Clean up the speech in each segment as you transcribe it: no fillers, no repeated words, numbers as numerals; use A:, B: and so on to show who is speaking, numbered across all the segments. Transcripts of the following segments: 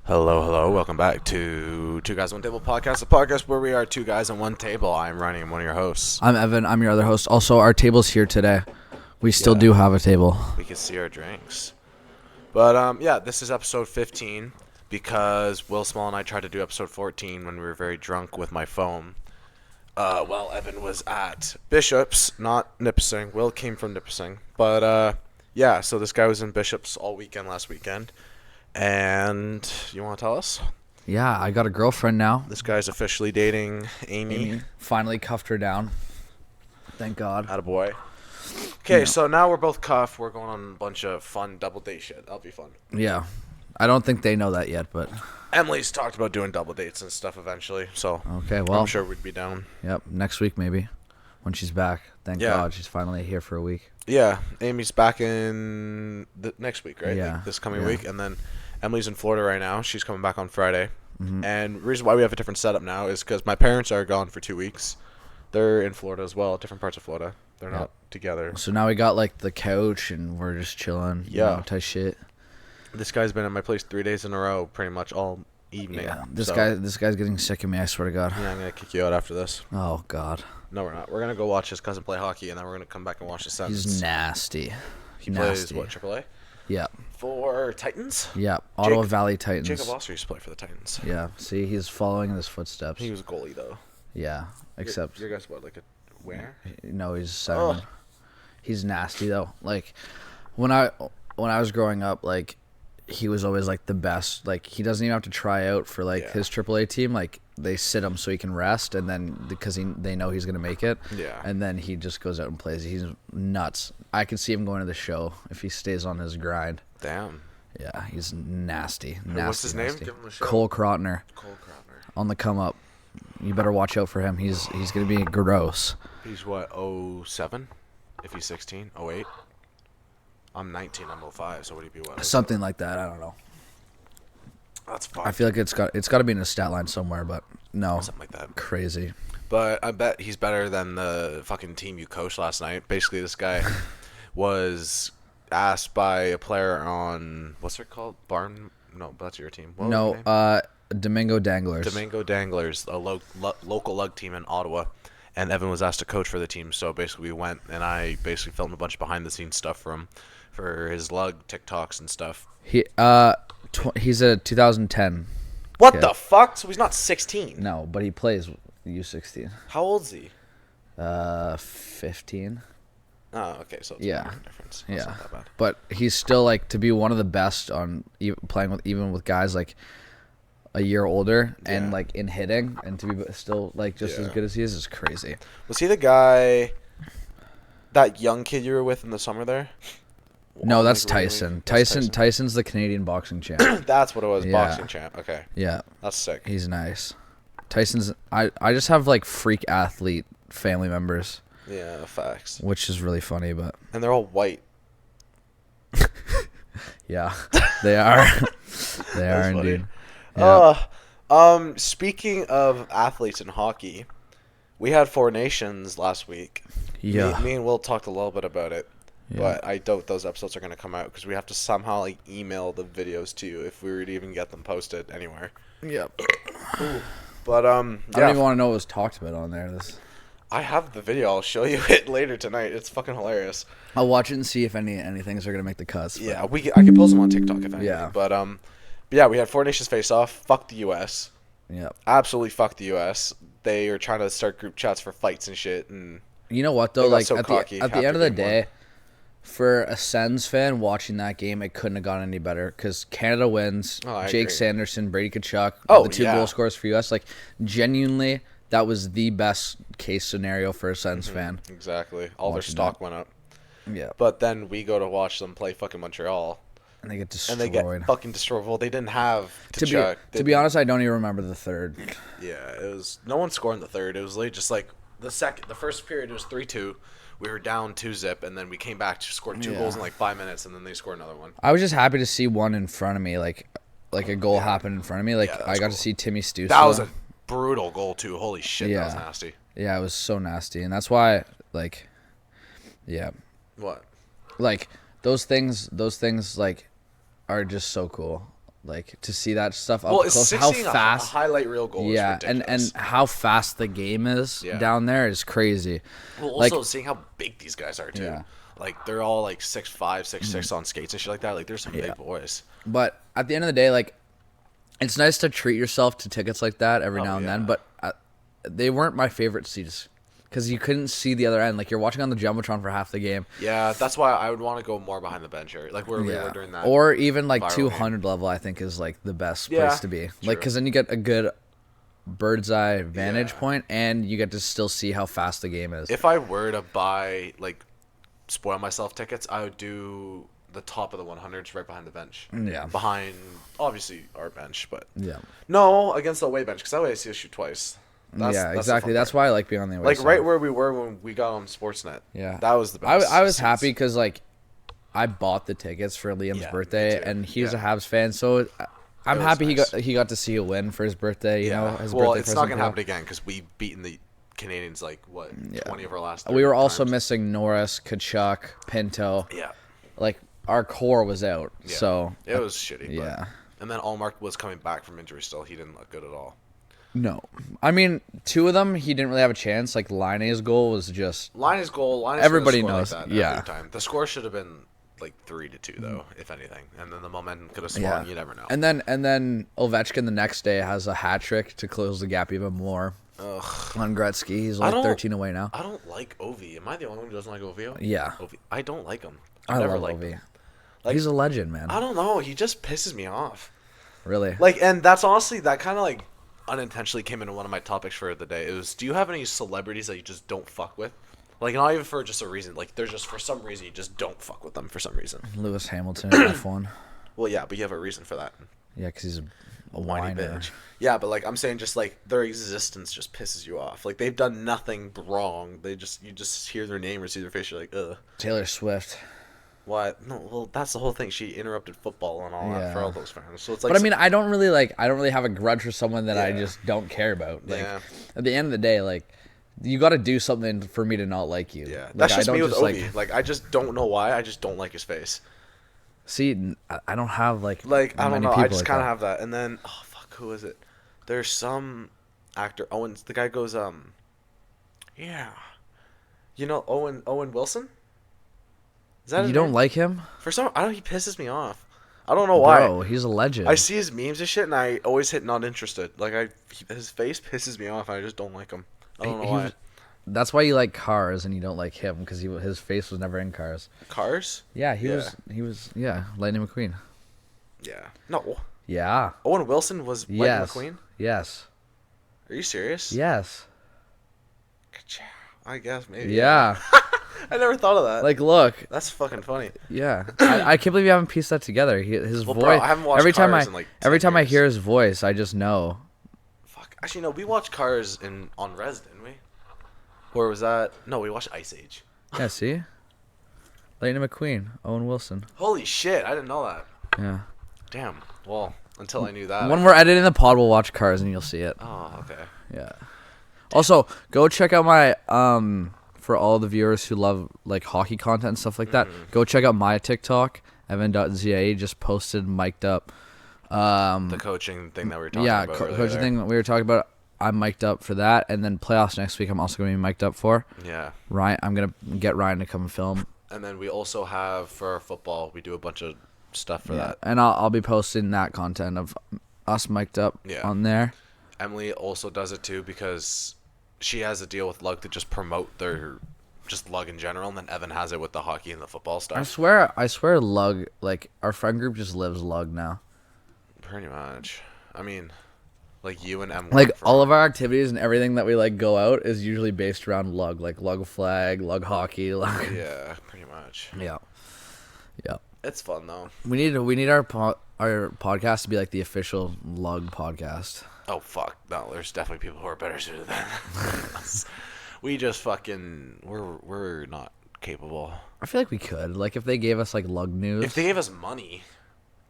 A: Hello. Welcome back to Two Guys One Table podcast, a podcast where we are two guys on one table. I'm Ronnie. I'm one of your hosts.
B: I'm Evan. I'm your other host. Also, our table's here today. We still do have a table.
A: We can see our drinks. But this is episode 15 because Will Small and I tried to do episode 14 when we were very drunk with my phone. Evan was at Bishop's, not Nipissing. Will came from Nipissing. So this guy was in Bishop's all weekend last weekend. And you want to tell us?
B: Yeah, I got a girlfriend now.
A: This guy's officially dating Amy.
B: Finally cuffed her down. Thank God.
A: Attaboy. Okay, So now we're both cuffed. We're going on a bunch of fun double date shit. That'll be fun.
B: Yeah. I don't think they know that yet, but...
A: Emily's talked about doing double dates and stuff eventually, so
B: okay, well,
A: I'm sure we'd be down.
B: Yep, next week maybe, when she's back. Thank God she's finally here for a week.
A: Yeah, Amy's back in the next week, right?
B: Yeah.
A: Like this coming week, and then Emily's in Florida right now. She's coming back on Friday.
B: Mm-hmm.
A: And the reason why we have a different setup now is because my parents are gone for 2 weeks. They're in Florida as well, different parts of Florida. They're not together.
B: So now we got like the couch and we're just chilling.
A: Yeah.
B: Type shit.
A: This guy's been at my place 3 days in a row, pretty much all evening.
B: Yeah. This guy's getting sick of me, I swear to God.
A: Yeah, I'm gonna kick you out after this.
B: Oh God.
A: No, we're not. We're gonna go watch his cousin play hockey, and then we're gonna come back and watch the Sens.
B: He's nasty.
A: He plays what, AAA?
B: Yeah.
A: For Titans?
B: Yeah. Ottawa Valley Titans.
A: Jacob Oster used to play for the Titans.
B: Yeah. See, he's following in his footsteps.
A: He was a goalie though.
B: Yeah. Except
A: your guy's what, like a where?
B: No, he's seven. He's nasty though. Like when I was growing up, like he was always like the best. Like he doesn't even have to try out for like his AAA team. Like they sit him so he can rest, and then because they know he's gonna make it.
A: Yeah.
B: And then he just goes out and plays. He's nuts. I could see him going to the show if he stays on his grind.
A: Damn.
B: Yeah, he's nasty.
A: What's his name?
B: Nasty.
A: Give him a show.
B: Cole Krotner. On the come up. You better watch out for him. He's gonna be gross.
A: He's what, 07? If he's 16, 08? I'm 19. I'm 05. So would he be what?
B: Something like that. I don't know.
A: That's fine.
B: I feel like it's got to be in a stat line somewhere, but no.
A: Something like that.
B: Crazy.
A: But I bet he's better than the fucking team you coached last night. Basically, this guy was asked by a player on, what's it called? No, that's your team. What was your name?
B: Domingo Danglers.
A: Domingo Danglers, a local lug team in Ottawa. And Evan was asked to coach for the team. So basically we went and I basically filmed a bunch of behind the scenes stuff for him for his lug TikToks and stuff.
B: He's a 2010.
A: What the fuck? So he's not 16.
B: No, but he plays U16.
A: How old is he?
B: 15.
A: Oh, okay. So it's a difference. That's not that bad.
B: But he's still like to be one of the best on playing with guys like a year older and like in hitting, and to be still like just as good as he is crazy.
A: Was he the guy, that young kid you were with in the summer there?
B: No, that's Tyson. Tyson's the Canadian boxing champ.
A: That's what it was, boxing champ. Okay.
B: Yeah.
A: That's sick.
B: He's nice. Tyson's I just have like freak athlete family members.
A: Yeah, facts.
B: Which is really funny, but
A: and they're all white.
B: Yeah. They are. They are indeed.
A: Yeah. Speaking of athletes in hockey, we had Four Nations last week.
B: Yeah.
A: Me and Will talked a little bit about it.
B: Yeah.
A: But I doubt those episodes are going to come out because we have to somehow like email the videos to you if we were to even get them posted anywhere.
B: Yep.
A: But
B: I don't even want to know what was talked about on there.
A: I have the video. I'll show you it later tonight. It's fucking hilarious.
B: I'll watch it and see if any things are gonna make the cuts. But.
A: Yeah, I can post them on TikTok if anything.
B: Yeah.
A: But yeah, we had Four Nations face off. Fuck the U.S.
B: Yep.
A: Absolutely fuck the U.S. They are trying to start group chats for fights and shit. And
B: you know what though? Like
A: so
B: at the end of the day, for a Sens fan watching that game, it couldn't have gone any better because Canada wins. Jake
A: agree.
B: Sanderson, Brady Tkachuk, the two goal scorers for U.S. Like genuinely, that was the best case scenario for a Sens fan.
A: Exactly. All their stock went up.
B: Yeah.
A: But then we go to watch them play fucking Montreal.
B: And they get destroyed.
A: And they get fucking destroyed. Well, they didn't have Tkachuk.
B: To be honest, I don't even remember the third.
A: Yeah, it was no one scored in the third. It was literally just like the first period was 3-2. We were down 2-0, and then we came back to score two goals in like 5 minutes, and then they scored another one.
B: I was just happy to see one in front of me, like a goal happened in front of me. Like I got to see Timmy Stützle.
A: That was a brutal goal too. Holy shit, that was nasty.
B: Yeah, it was so nasty, and that's why, like,
A: What?
B: Like those things, like, are just so cool. Like to see that stuff up
A: Well, it's
B: close, how
A: 16 a
B: fast.
A: highlight reel goal
B: Yeah,
A: is
B: and
A: ridiculous.
B: how fast the game is down there is crazy.
A: Well,
B: Like,
A: also seeing how big these guys are too.
B: Yeah.
A: Like they're all like 6'5", 6'6" on skates and shit like that. Like there's some big boys.
B: but at the end of the day, like, it's nice to treat yourself to tickets like that every
A: Oh,
B: now and
A: yeah.
B: then. But they weren't my favorite seats because you couldn't see the other end. Like you're watching on the jumbotron for half the game.
A: Yeah, that's why I would want to go more behind the bench area, like where we were during that.
B: Or even like
A: viral
B: 200 level, I think is like the best
A: Yeah,
B: place to be.
A: true.
B: Like, because then you get a good bird's eye vantage point, and you get to still see how fast the game is.
A: If I were to buy like spoil myself tickets, I would do the top of the 100s right behind the bench.
B: Yeah.
A: Behind obviously our bench, but
B: Yeah.
A: no, against the away bench because that way I see us shoot twice.
B: Yeah,
A: the
B: exactly.
A: fun
B: That's
A: part.
B: why I like being on the away
A: Like
B: side.
A: right where we were when we got on Sportsnet.
B: Yeah,
A: that was the best.
B: I was
A: seats.
B: happy because like I bought the tickets for Liam's
A: Yeah, me
B: birthday,
A: too.
B: and he's a
A: Yeah.
B: Habs fan, so I'm
A: was
B: happy
A: nice.
B: he got to see a win for his birthday. You know, his
A: well,
B: birthday
A: it's not
B: present
A: gonna
B: for
A: happen
B: him.
A: again because we've beaten the Canadians like what 20 of our last.
B: We were
A: 30
B: also
A: times.
B: missing Norris, Kachuk, Pinto.
A: Yeah,
B: Like our core was out,
A: yeah.
B: so
A: it was shitty. But,
B: yeah.
A: and then Allmark was coming back from injury still. He didn't look good at all.
B: No, I mean 2 of them he didn't really have a chance. Like Liney's goal was just
A: Linus goal. Linus
B: Everybody
A: score
B: knows,
A: Like that
B: yeah.
A: Every time. The score should have been like 3-2 though, if anything. And then the momentum could have swung. You never know.
B: And then Ovechkin the next day has a hat trick to close the gap even more.
A: Ugh.
B: On Gretzky, he's
A: I
B: like
A: don't-
B: 13 away now.
A: I don't like Ovi. Am I the only one who doesn't like Ovi?
B: Yeah,
A: Ovi. I don't like him.
B: I
A: never
B: love
A: liked
B: Ovi.
A: him. Like-
B: He's a legend, man.
A: I don't know. He just pisses me off.
B: Really.
A: Like, and that's honestly that kind of like unintentionally came into one of my topics for the day. It was, do you have any celebrities that you just don't fuck with? Like, not even for just a reason. Like, there's just for some reason you just don't fuck with them for some reason.
B: Lewis Hamilton in F1.
A: Well, yeah, but you have a reason for that.
B: Yeah, because he's a
A: Whiny
B: whiner.
A: bitch. Yeah, but like I'm saying, just like their existence just pisses you off. Like they've done nothing wrong. You just hear their name or see their face. You're like, ugh.
B: Taylor Swift.
A: What? No, well, that's the whole thing. She interrupted football and all that for
B: Yeah.
A: all those fans. So it's like,
B: But I mean, I don't really have a grudge for someone that I just don't care about. Like
A: Yeah.
B: at the end of the day, like you got to do something for me to not like you.
A: yeah,
B: Like,
A: that's
B: I
A: just
B: don't
A: me with
B: just,
A: Ovi. Like, I just don't know why. I just don't like his face.
B: See, I don't have like
A: Like, I don't
B: many
A: know. I
B: people
A: just
B: like
A: kind of
B: that.
A: have that. And then, oh fuck, who is it? There's some actor. Owen. The guy goes, yeah. You know Owen Wilson. Is that his
B: You don't
A: name?
B: like him,
A: For some, I don't. He pisses me off. I don't know why.
B: bro? He's a legend.
A: I see his memes and shit, and I always hit not interested. Like his face pisses me off. And I just don't like him. I don't know
B: He
A: why.
B: was- That's why you like Cars and you don't like him because his face was never in Cars.
A: Cars?
B: Yeah, he
A: Yeah.
B: was Lightning McQueen.
A: Yeah. No.
B: Yeah.
A: Owen Wilson was Lightning
B: Yes.
A: McQueen.
B: Yes.
A: Are you serious?
B: Yes.
A: Ka-chow. I guess maybe.
B: Yeah.
A: I never thought of that.
B: Like, look.
A: That's fucking funny.
B: Yeah. I can't believe you haven't pieced that together. His
A: Well,
B: voice.
A: bro, I haven't watched
B: every time
A: Cars
B: I
A: in, like,
B: every
A: 10
B: time I
A: years.
B: hear his voice, I just know.
A: Fuck. Actually, no. We watched Cars on Res, didn't we? Or was that? No, we watched Ice Age.
B: Yeah. See. Lightning McQueen. Owen Wilson.
A: Holy shit! I didn't know that.
B: Yeah.
A: Damn. Well, until I knew that.
B: When we're editing the pod, we'll watch Cars and you'll see it.
A: Oh, okay.
B: Yeah. Also, go check out my for all the viewers who love like hockey content and stuff like that. Go check out my TikTok. Evan.za just posted mic'd up.
A: The coaching thing that we were talking
B: Yeah,
A: about.
B: coaching
A: earlier there.
B: thing that we were talking about. I'm mic'd up for that, and then playoffs next week. I'm also gonna be mic'd up for.
A: Yeah.
B: Ryan, I'm gonna get Ryan to come film.
A: And then we also have for our football, we do a bunch of stuff for
B: Yeah,
A: that.
B: and I'll be posting that content of us mic'd up
A: Yeah.
B: on there.
A: Emily also does it too because she has a deal with Lug to just promote their just Lug in general, and then Evan has it with the hockey and the football
B: I
A: stuff.
B: swear, Lug, like our friend group just lives Lug now.
A: Pretty much. I mean, like you and Emily.
B: Like all of our activities and everything that we like go out is usually based around Lug, like Lug flag, Lug hockey, Lug.
A: Yeah, pretty much.
B: Yeah, yeah.
A: It's fun though.
B: We need our podcast to be like the official Lug podcast.
A: Oh fuck! No, there's definitely people who are better suited than us. We just fucking we're not capable.
B: I feel like we could, like, if they gave us like Lug news.
A: If they gave us money,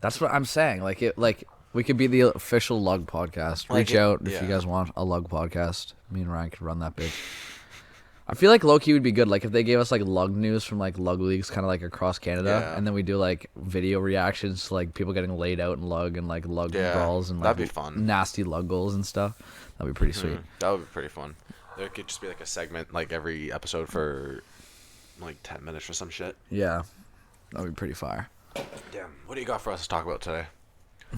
B: That's what I'm saying. Like we could be the official Lug podcast.
A: Like
B: Reach out if
A: yeah.
B: you guys want a Lug podcast. Me and Ryan could run that bitch. I feel like low-key would be good. Like, if they gave us, like, lug news from, like, lug leagues kind of, like, across Canada.
A: Yeah.
B: And then we do, like, video reactions to, like, people getting laid out in lug and, like, lug
A: Yeah,
B: brawls and, like,
A: that'd be fun.
B: nasty lug goals and stuff. That'd be pretty sweet.
A: That would be pretty fun. There could just be, like, a segment, like, every episode for, like, 10 minutes or some shit.
B: Yeah. That'd be pretty fire.
A: Damn. What do you got for us to talk about today?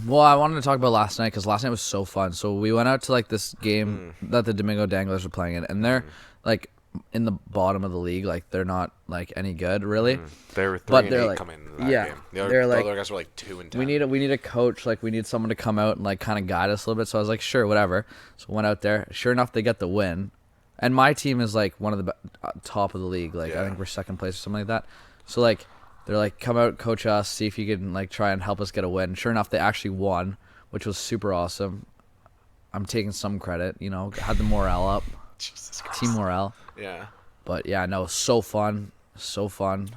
B: Well, I wanted to talk about last night because last night was so fun. So we went out to like this game that the Domingo Danglers were playing in, and they're like in the bottom of the league. Like they're not like any good really.
A: They were 3
B: But
A: and
B: they're
A: 8
B: like-
A: coming into that
B: yeah,
A: game.
B: they're like-
A: the other guys were like 2 and 10.
B: We need a coach. Like we need someone to come out and like kind of guide us a little bit. So I was like, sure, whatever. So went out there. Sure enough, they get the win, and my team is like one of the top of the league. Like I
A: Yeah.
B: think we're second place or something like that. So like they're like, come out, coach us, see if you can like try and help us get a win. Sure enough, they actually won, which was super awesome. I'm taking some credit, you know, had the morale up,
A: Jesus Christ.
B: team morale.
A: Yeah.
B: But yeah, no, so fun, so fun.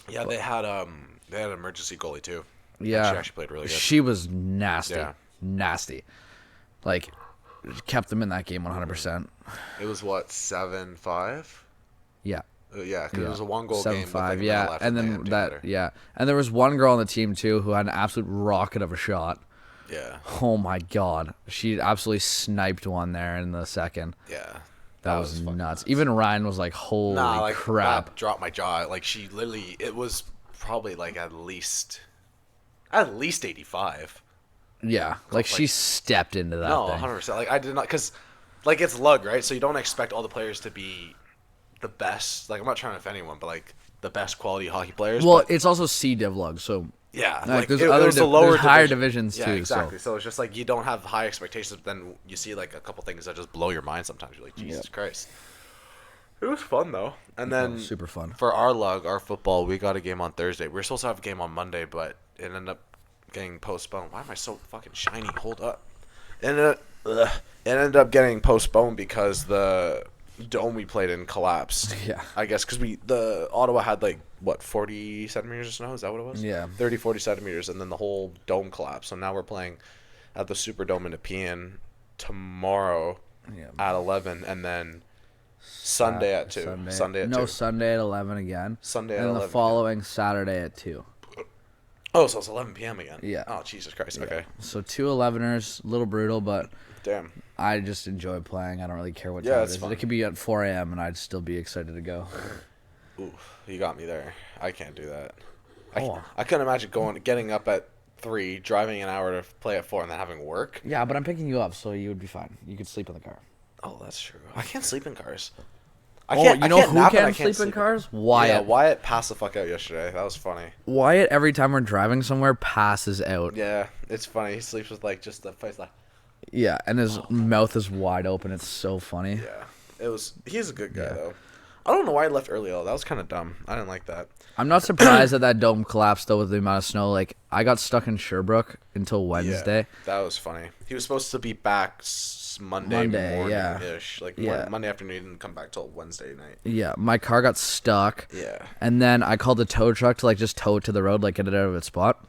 A: Yeah, they had an emergency goalie too.
B: Yeah,
A: She actually played really good.
B: She was nasty,
A: Yeah.
B: nasty. Like, kept them in that game 100%.
A: It was what, 7-5?
B: Yeah.
A: Yeah, because it was a 1-goal game.
B: 7-5,
A: with, like, a minute
B: yeah,
A: left
B: and
A: they
B: then
A: had to do
B: that,
A: better.
B: yeah, and there was one girl on the team too who had an absolute rocket of a shot.
A: Yeah.
B: Oh my god, she absolutely sniped one there in the second.
A: Yeah.
B: That was
A: fucking
B: nuts. Even Ryan was like, "Holy crap!"
A: That dropped my jaw. Like she literally, it was probably like at least 85.
B: Yeah, like she stepped into that
A: No,
B: thing.
A: 100%. Like I did not, because like it's lug, right? So you don't expect all the players to be the best. Like I'm not trying to offend anyone, but like the best quality hockey players.
B: Well,
A: but,
B: it's also C Div lug, so
A: yeah,
B: like, there's
A: it
B: other
A: was the
B: div-
A: lower
B: there's higher
A: division.
B: divisions
A: Yeah,
B: too.
A: exactly.
B: So
A: So it's just like you don't have high expectations, but then you see like a couple things that just blow your mind. Sometimes you're like, Jesus Christ. It was fun though. And then
B: super fun.
A: for our lug, our football, we got a game on Thursday. We were supposed to have a game on Monday, but it ended up getting postponed. Why am I so fucking shiny? Hold up. It ended up getting postponed because the dome we played in collapsed.
B: Yeah.
A: I guess because the Ottawa had like, what, 40 centimeters of snow? Is that what it was?
B: Yeah.
A: 30, 40 centimeters, and then the whole dome collapsed. So now we're playing at the Superdome in Nepean tomorrow
B: Yeah.
A: at 11, and then Sunday at 2. Sunday at 2.
B: Sunday at 11 again.
A: Sunday at
B: and
A: 11.
B: the following Saturday at 2.
A: Oh, so it's 11 p.m. again.
B: Yeah.
A: Oh, Jesus Christ. Okay.
B: So 2 11ers, a little brutal, but
A: Damn.
B: I just enjoy playing. I don't really care what
A: Yeah,
B: time
A: it's
B: it is.
A: fun.
B: It could be at 4 a.m. and I'd still be excited to go.
A: Ooh, you got me there. I can't do that.
B: Oh.
A: I couldn't imagine getting up at 3, driving an hour to play at 4, and then having work.
B: Yeah, but I'm picking you up, so you would be fine. You could sleep in the car.
A: Oh, that's true. I can't sleep in cars.
B: You know who
A: nap and I
B: can
A: can't
B: sleep in cars? Wyatt.
A: Yeah, Wyatt passed the fuck out yesterday. That was funny.
B: Wyatt, every time we're driving somewhere, passes out.
A: Yeah, it's funny. He sleeps with like just the face like.
B: Yeah, and his mouth is wide open. It's so funny.
A: Yeah, he's a good guy though. I don't know why he left early though. That was kind of dumb. I didn't like that.
B: I'm not surprised that dome collapsed though with the amount of snow. Like I got stuck in Sherbrooke until Wednesday.
A: Yeah, that was funny. He was supposed to be back Monday morning-ish. Like Monday afternoon. He didn't come back till Wednesday night.
B: Yeah, my car got stuck.
A: Yeah.
B: And then I called the tow truck to like just tow it to the road, like get it out of its spot.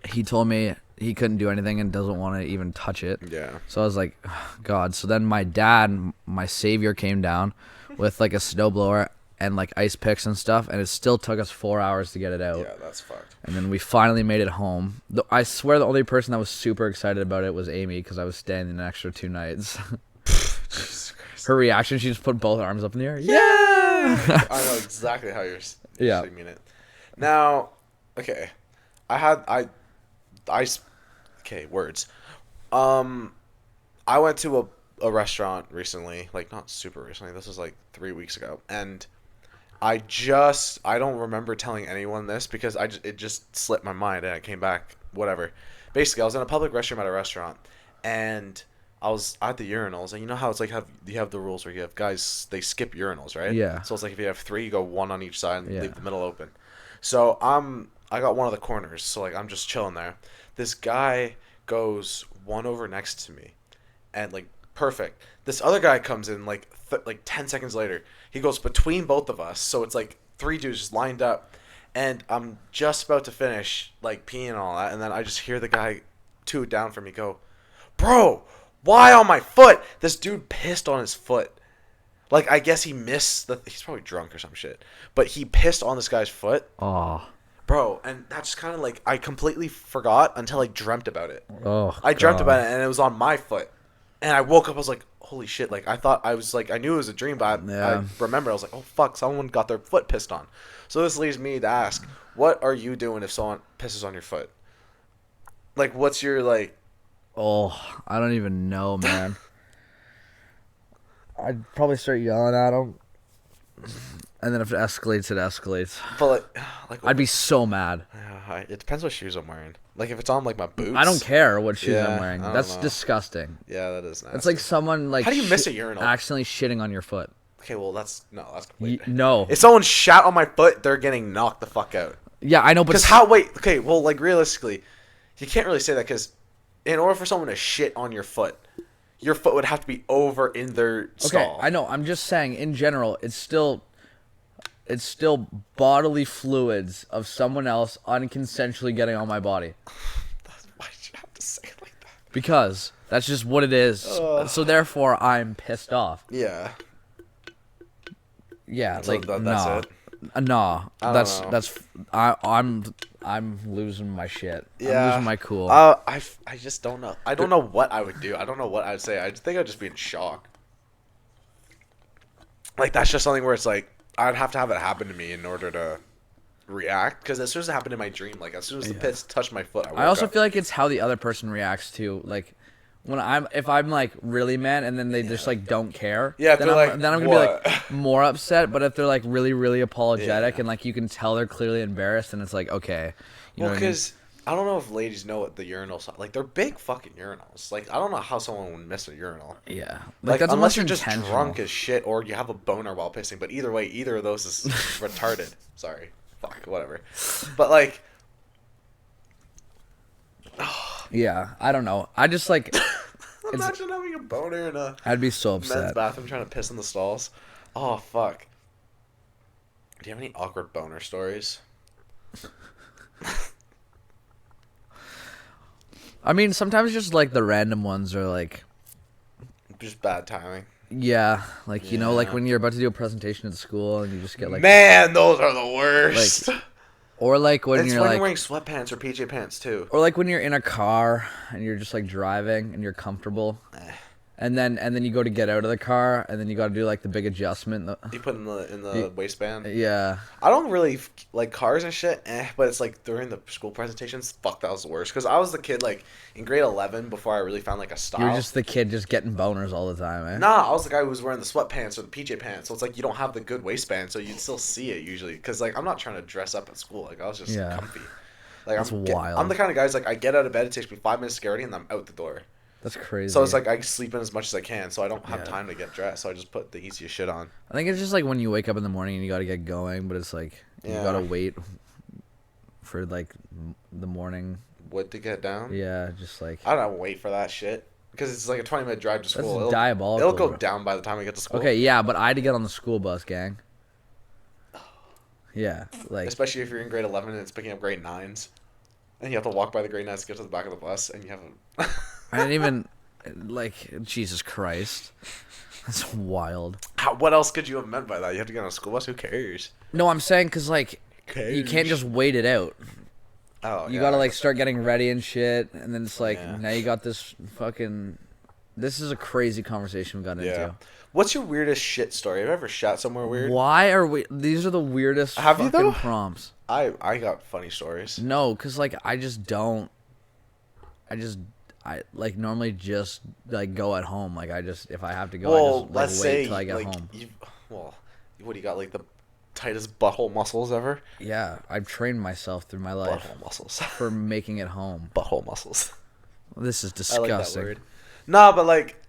B: He told me he couldn't do anything and doesn't want to even touch it.
A: Yeah.
B: So I was like, God. So then my dad, my savior, came down with like a snowblower and like ice picks and stuff, and it still took us 4 hours to get it out.
A: Yeah, that's fucked.
B: And then we finally made it home. I swear the only person that was super excited about it was Amy because I was staying an extra 2 nights.
A: Jesus Christ.
B: Her reaction, she just put both arms up in the air.
A: Yeah. I know exactly how you're
B: Yeah.
A: mean it. Now, okay. Okay, words. I went to a restaurant recently, like not super recently. This was like 3 weeks ago, and I don't remember telling anyone this because it just slipped my mind and I came back, whatever. Basically, I was in a public restroom at a restaurant, and I was at the urinals, and you know how it's like you have the rules where you have guys, they skip urinals, right?
B: Yeah.
A: So it's like if you have 3, you go 1 on each side and
B: Yeah.
A: leave the middle open. So I got one of the corners, so like I'm just chilling there. This guy goes one over next to me, and like perfect. This other guy comes in like 10 seconds later. He goes between both of us, so it's like 3 dudes just lined up, and I'm just about to finish like peeing and all that, and then I just hear the guy 2 down from me go, "Bro, why on my foot?" This dude pissed on his foot. Like, I guess he missed the. He's probably drunk or some shit. But he pissed on this guy's foot.
B: Oh.
A: Bro, and that's kind of like. I completely forgot until I dreamt about it.
B: Oh,
A: I dreamt
B: God.
A: about it, and it was on my foot. And I woke up, I was like, holy shit. Like, I thought I was like. I knew it was a dream, but
B: Yeah.
A: I remember, I was like, oh, fuck, someone got their foot pissed on. So this leaves me to ask, what are you doing if someone pisses on your foot? Like, what's your, like.
B: Oh, I don't even know, man. I'd probably start yelling at him. And then if it escalates, it escalates.
A: But, like
B: I'd be so mad.
A: it depends what shoes I'm wearing. Like, if it's on, like, my boots.
B: I don't care what shoes
A: Yeah,
B: I'm wearing.
A: I don't
B: That's
A: know.
B: disgusting.
A: Yeah, that is nasty.
B: It's like someone like
A: How do you miss a urinal?
B: accidentally shitting on your foot.
A: Okay, well, that's complete.
B: No.
A: If someone shat on my foot, they're getting knocked the fuck out.
B: Yeah, I know, but
A: Because how? Wait. Okay. Well, like realistically, you can't really say that because in order for someone to shit on your foot would have to be over in their
B: okay,
A: stall.
B: I know. I'm just saying, in general, it's still bodily fluids of someone else unconsensually getting on my body.
A: Why'd you have to say it like that?
B: Because that's just what it is. So therefore, I'm pissed off.
A: Yeah.
B: Yeah,
A: So
B: like
A: that's
B: nah,
A: it?
B: Nah.
A: I don't
B: That's
A: know.
B: that's I'm losing my shit.
A: Yeah.
B: I'm losing my cool.
A: I just don't know. I don't know what I would do. I don't know what I'd say. I think I'd just be in shock. Like that's just something where it's like I'd have to have it happen to me in order to react. Because as soon as it happened in my dream, like as soon as the piss touched my foot,
B: I also
A: up.
B: feel like it's how the other person reacts to like when if I'm like really mad and then they just like don't care.
A: Yeah, if
B: then
A: they're like,
B: then I'm gonna
A: "What?"
B: be like more upset. But if they're like really apologetic and like you can tell they're clearly embarrassed, and it's like okay, you know
A: Well,
B: what I mean?
A: because I don't know if ladies know what the urinals are. Like they're big fucking urinals. Like I don't know how someone would miss a urinal.
B: Yeah,
A: Like
B: that's
A: unless you're
B: almost
A: just
B: intentional.
A: drunk as shit or you have a boner while pissing. But either way, either of those is retarded. Sorry, fuck, whatever. But like,
B: Yeah, I don't know. I just like
A: imagine having a boner in a
B: I'd be so
A: men's
B: upset.
A: bathroom trying to piss in the stalls. Oh fuck. Do you have any awkward boner stories?
B: I mean, sometimes just like the random ones are like,
A: Just bad timing.
B: yeah, like you know, like
A: Yeah.
B: when you're about to do a presentation at school and you just get like,
A: Man, those are the worst.
B: or like when
A: It's
B: you're
A: when
B: like,
A: you're wearing sweatpants or PJ pants too.
B: or like when you're in a car and you're just like driving and you're comfortable, and then you go to get out of the car and then you got to do like the big adjustment.
A: You put in the waistband.
B: Yeah,
A: I don't really like cars and shit, but it's like during the school presentations, fuck, that was the worst. Because I was the kid like in grade 11 before I really found like a style.
B: you're just the kid just getting boners all the time, eh?
A: Nah, I was the guy who was wearing the sweatpants or the PJ pants. So it's like you don't have the good waistband, so you'd still see it usually. Because like I'm not trying to dress up at school. Like I was just
B: Yeah.
A: comfy. Like
B: That's
A: I'm
B: wild.
A: I'm the kind of guys like I get out of bed, it takes me 5 minutes to get ready, and I'm out the door.
B: That's crazy.
A: So it's like I sleep in as much as I can, so I don't have
B: Yeah.
A: time to get dressed. So I just put the easiest shit on.
B: I think it's just like when you wake up in the morning and you got to get going, but it's like you
A: Yeah.
B: got to wait for like the morning.
A: What to get down?
B: Yeah, just like
A: I don't wait for that shit because it's like a 20-minute drive to school.
B: That's diabolical,
A: It'll go
B: bro.
A: down by the time I get to school.
B: okay, yeah, but I had to get on the school bus, gang. Yeah, like
A: Especially if you're in grade 11 and it's picking up grade 9s. And you have to walk by the grade 9s to get to the back of the bus, and you have a...
B: I didn't even like Jesus Christ. That's wild.
A: What else could you have meant by that? You have to get on a school bus? Who cares?
B: No, I'm saying because like you can't just wait it out.
A: Oh,
B: You
A: yeah.
B: gotta like start getting ready and shit, and then it's like
A: Yeah.
B: now you got this fucking. This is a crazy conversation we got
A: Yeah.
B: into.
A: What's your weirdest shit story? Have you ever shot somewhere weird?
B: Why are we? These are the weirdest
A: Have you,
B: fucking
A: though?
B: prompts.
A: I got funny stories.
B: No, cause like I just don't. I like normally just like go at home. Like I just if I have to go, I
A: Well,
B: just
A: let's
B: like
A: say
B: wait till I get
A: like
B: home.
A: well, what do you got? Like the tightest butthole muscles ever?
B: Yeah, I've trained myself through my life
A: Butthole muscles.
B: for making it home.
A: Butthole muscles.
B: This is
A: I like that
B: disgusting.
A: word. No, but like,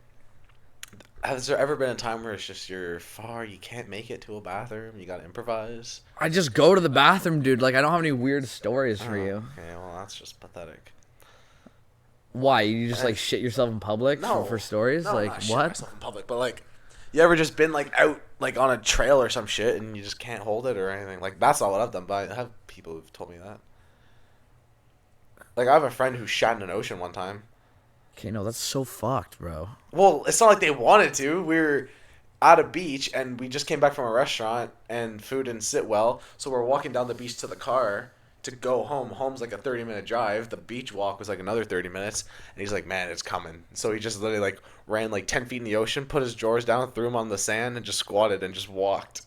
A: has there ever been a time where it's just you're far, you can't make it to a bathroom, you gotta improvise?
B: I just go to the bathroom, dude. Like I don't have any weird stories for
A: Oh,
B: you.
A: Okay, well that's just pathetic.
B: Why? You just like shit yourself in public
A: No,
B: for stories?
A: No,
B: like
A: not shit
B: what?
A: myself in public, but like, you ever just been like out like on a trail or some shit and you just can't hold it or anything? Like that's not what I've done, but I have people who've told me that. Like I have a friend who shat in an ocean one time.
B: Okay, no, that's so fucked, bro.
A: Well, it's not like they wanted to. at a beach, and we just came back from a restaurant, and food didn't sit well, so we're walking down the beach to the car to go home. Home's like a 30-minute drive. The beach walk was like another 30 minutes, and he's like, man, it's coming. So he just literally like ran like 10 feet in the ocean, put his drawers down, threw them on the sand, and just squatted and just walked.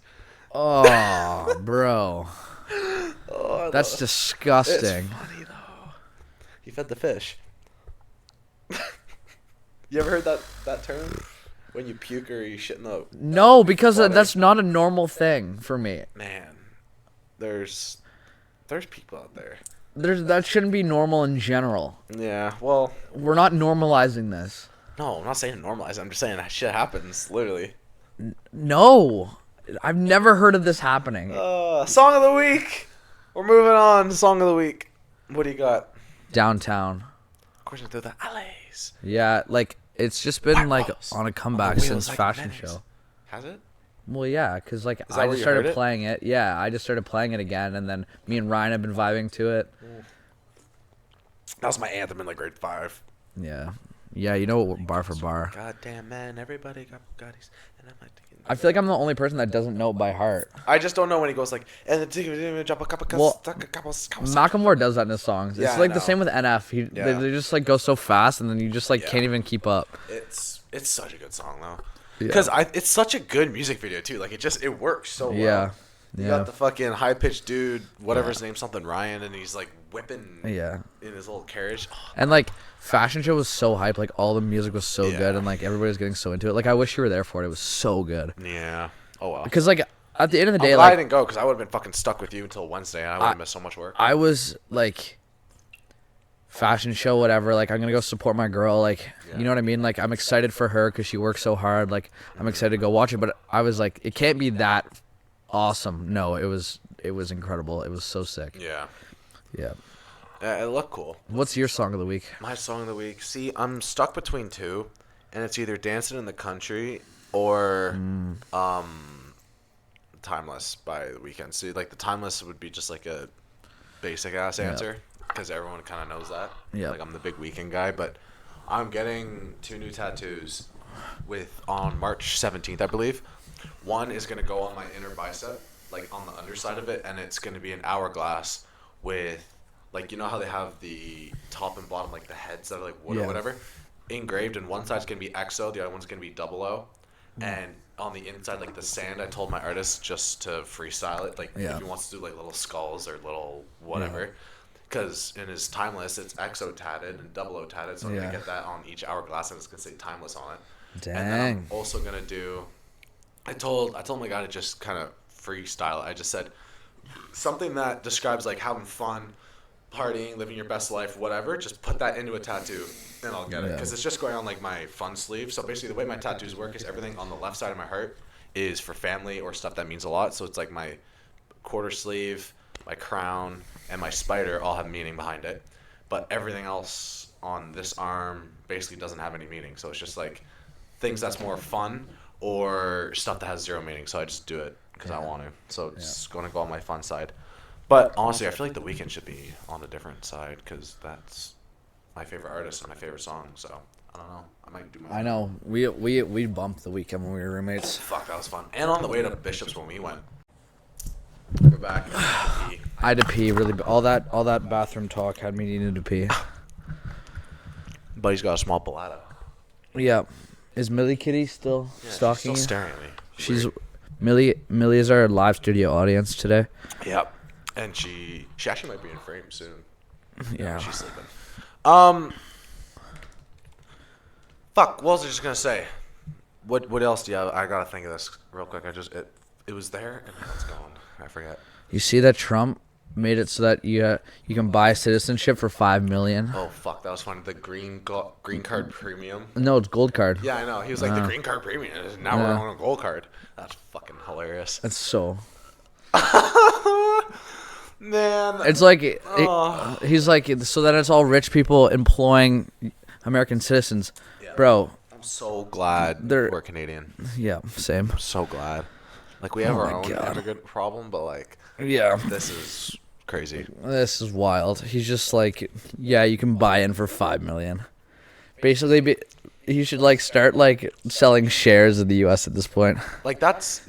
B: Oh, bro.
A: Oh,
B: That's disgusting.
A: It's funny though. He fed the fish. You ever heard that term? When you puke or you shit in the
B: No, because
A: water?
B: that's not a normal thing for me.
A: Man, there's people out there.
B: That shouldn't be normal in general.
A: Yeah, well,
B: We're not normalizing this.
A: no, I'm not saying normalize. I'm just saying that shit happens, literally.
B: No. I've never heard of this happening.
A: Song of the week. We're moving on. Song of the week. What do you got?
B: Downtown.
A: Coursing through the alleys.
B: Yeah, like it's just been like
A: Wheels.
B: on a comeback
A: Wheels
B: since
A: like
B: Fashion
A: mayonnaise.
B: Show.
A: Has it?
B: Well, yeah, because like
A: that
B: I
A: where
B: just
A: you heard
B: started
A: it?
B: playing it. Yeah, I just started playing it again, and then me and Ryan have been vibing to it.
A: That was my anthem in like grade 5.
B: Yeah, yeah, you know what, bar for bar.
A: Goddamn man, everybody got Bugattis, and I'm like.
B: I feel like I'm the only person that doesn't know it by heart.
A: I just don't know when he goes like, and the drop a couple.
B: Well, Macklemore does that in his songs.
A: Yeah,
B: It's
A: I
B: like the
A: know.
B: same with NF.
A: Yeah.
B: They just like go so fast, and then you just like
A: Yeah.
B: can't even keep up.
A: It's such a good song though,
B: Yeah.
A: because it's such a good music video too. Like it works so well.
B: Yeah,
A: You
B: yeah,
A: got the fucking high pitched dude, whatever
B: Yeah.
A: his name, something Ryan, and he's like whipping
B: yeah.
A: in his little carriage. Oh,
B: And like Fashion Show was so hyped. Like all the music was so
A: Yeah.
B: good, and like everybody was getting so into it. Like I wish you were there for it. It was so good.
A: yeah. Oh well.
B: Because like at the end of the
A: I'm
B: day,
A: glad I
B: like
A: didn't go because I would have been fucking stuck with you until Wednesday, and I would have missed so much work.
B: I was like, Fashion Show, whatever. Like I'm gonna go support my girl. Like
A: Yeah.
B: you know what I mean. Like I'm excited for her because she works so hard. Like I'm excited to go watch it. But I was like, it can't be that awesome. No, it was incredible. It was so sick.
A: Yeah.
B: Yeah.
A: It looked cool.
B: What's your song of the week?
A: My song of the week. See, I'm stuck between two, and it's either "Dancing in the Country" or "Timeless" by The Weeknd. See, like the "Timeless" would be just like a basic ass answer because everyone kind of knows that.
B: Yeah.
A: Like I'm the big Weeknd guy, but I'm getting 2 new tattoos on March 17th, I believe. One is gonna go on my inner bicep, like on the underside of it, and it's gonna be an hourglass with. Like, you know how they have the top and bottom, like the heads that are like wood or
B: Yeah.
A: whatever, engraved, and one side's gonna be XO, the other one's gonna be 00. And on the inside, like the sand, I told my artist just to freestyle it, like
B: Yeah.
A: if he wants to do like little skulls or little whatever. Because in his Timeless, it's XO tatted and 00 tatted, so I'm
B: Yeah.
A: gonna get that on each hourglass, and it's gonna say Timeless on it.
B: Dang.
A: And then I'm also gonna do. I told my guy to just kind of freestyle it. I just said something that describes like having fun, partying, living your best life, whatever. Just put that into a tattoo, and I'll get it.
B: Yeah.
A: Because it's just going on like my fun sleeve. So basically, the way my tattoos work is everything on the left side of my heart is for family or stuff that means a lot. So it's like my quarter sleeve, my crown, and my spider all have meaning behind it. But everything else on this arm basically doesn't have any meaning. So it's just like things that's more fun or stuff that has zero meaning. So I just do it because I want to. So it's going to go on my fun side. But honestly, I feel like The Weeknd should be on a different side because that's my favorite artist and my favorite song. So I don't know. I might do my.
B: I know we bumped The Weeknd when we were roommates.
A: Fuck, that was fun. And on the way to Bishop's when we went. We're back.
B: I had to pee really. All that bathroom talk had me needing to pee.
A: But he's got a small palata.
B: Yeah. Is Millie Kitty still stalking
A: She's still
B: you?
A: staring at me.
B: She's Millie is our live studio audience today.
A: Yep. And she actually might be in frame soon.
B: Yeah.
A: She's sleeping. Fuck. What was I just gonna say? What else do you have? I gotta think of this real quick. It was there and now it's gone. I forget.
B: You see that Trump made it so that you can buy citizenship for $5 million.
A: Oh fuck, that was funny. The green card premium.
B: No, it's gold card.
A: Yeah, I know. He was like the green card premium. Now we're on a gold card. That's fucking hilarious.
B: That's so.
A: Man.
B: It's like he's like, so that it's all rich people employing American citizens, bro.
A: I'm so glad we're Canadian.
B: Yeah, same.
A: I'm so glad. Like we have our
B: my
A: own
B: God.
A: immigrant problem, but like
B: Yeah,
A: this is crazy.
B: this is wild. He's just like, yeah, you can buy in for $5 million. Basically, He should like start like selling shares of the U.S. at this point.
A: Like that's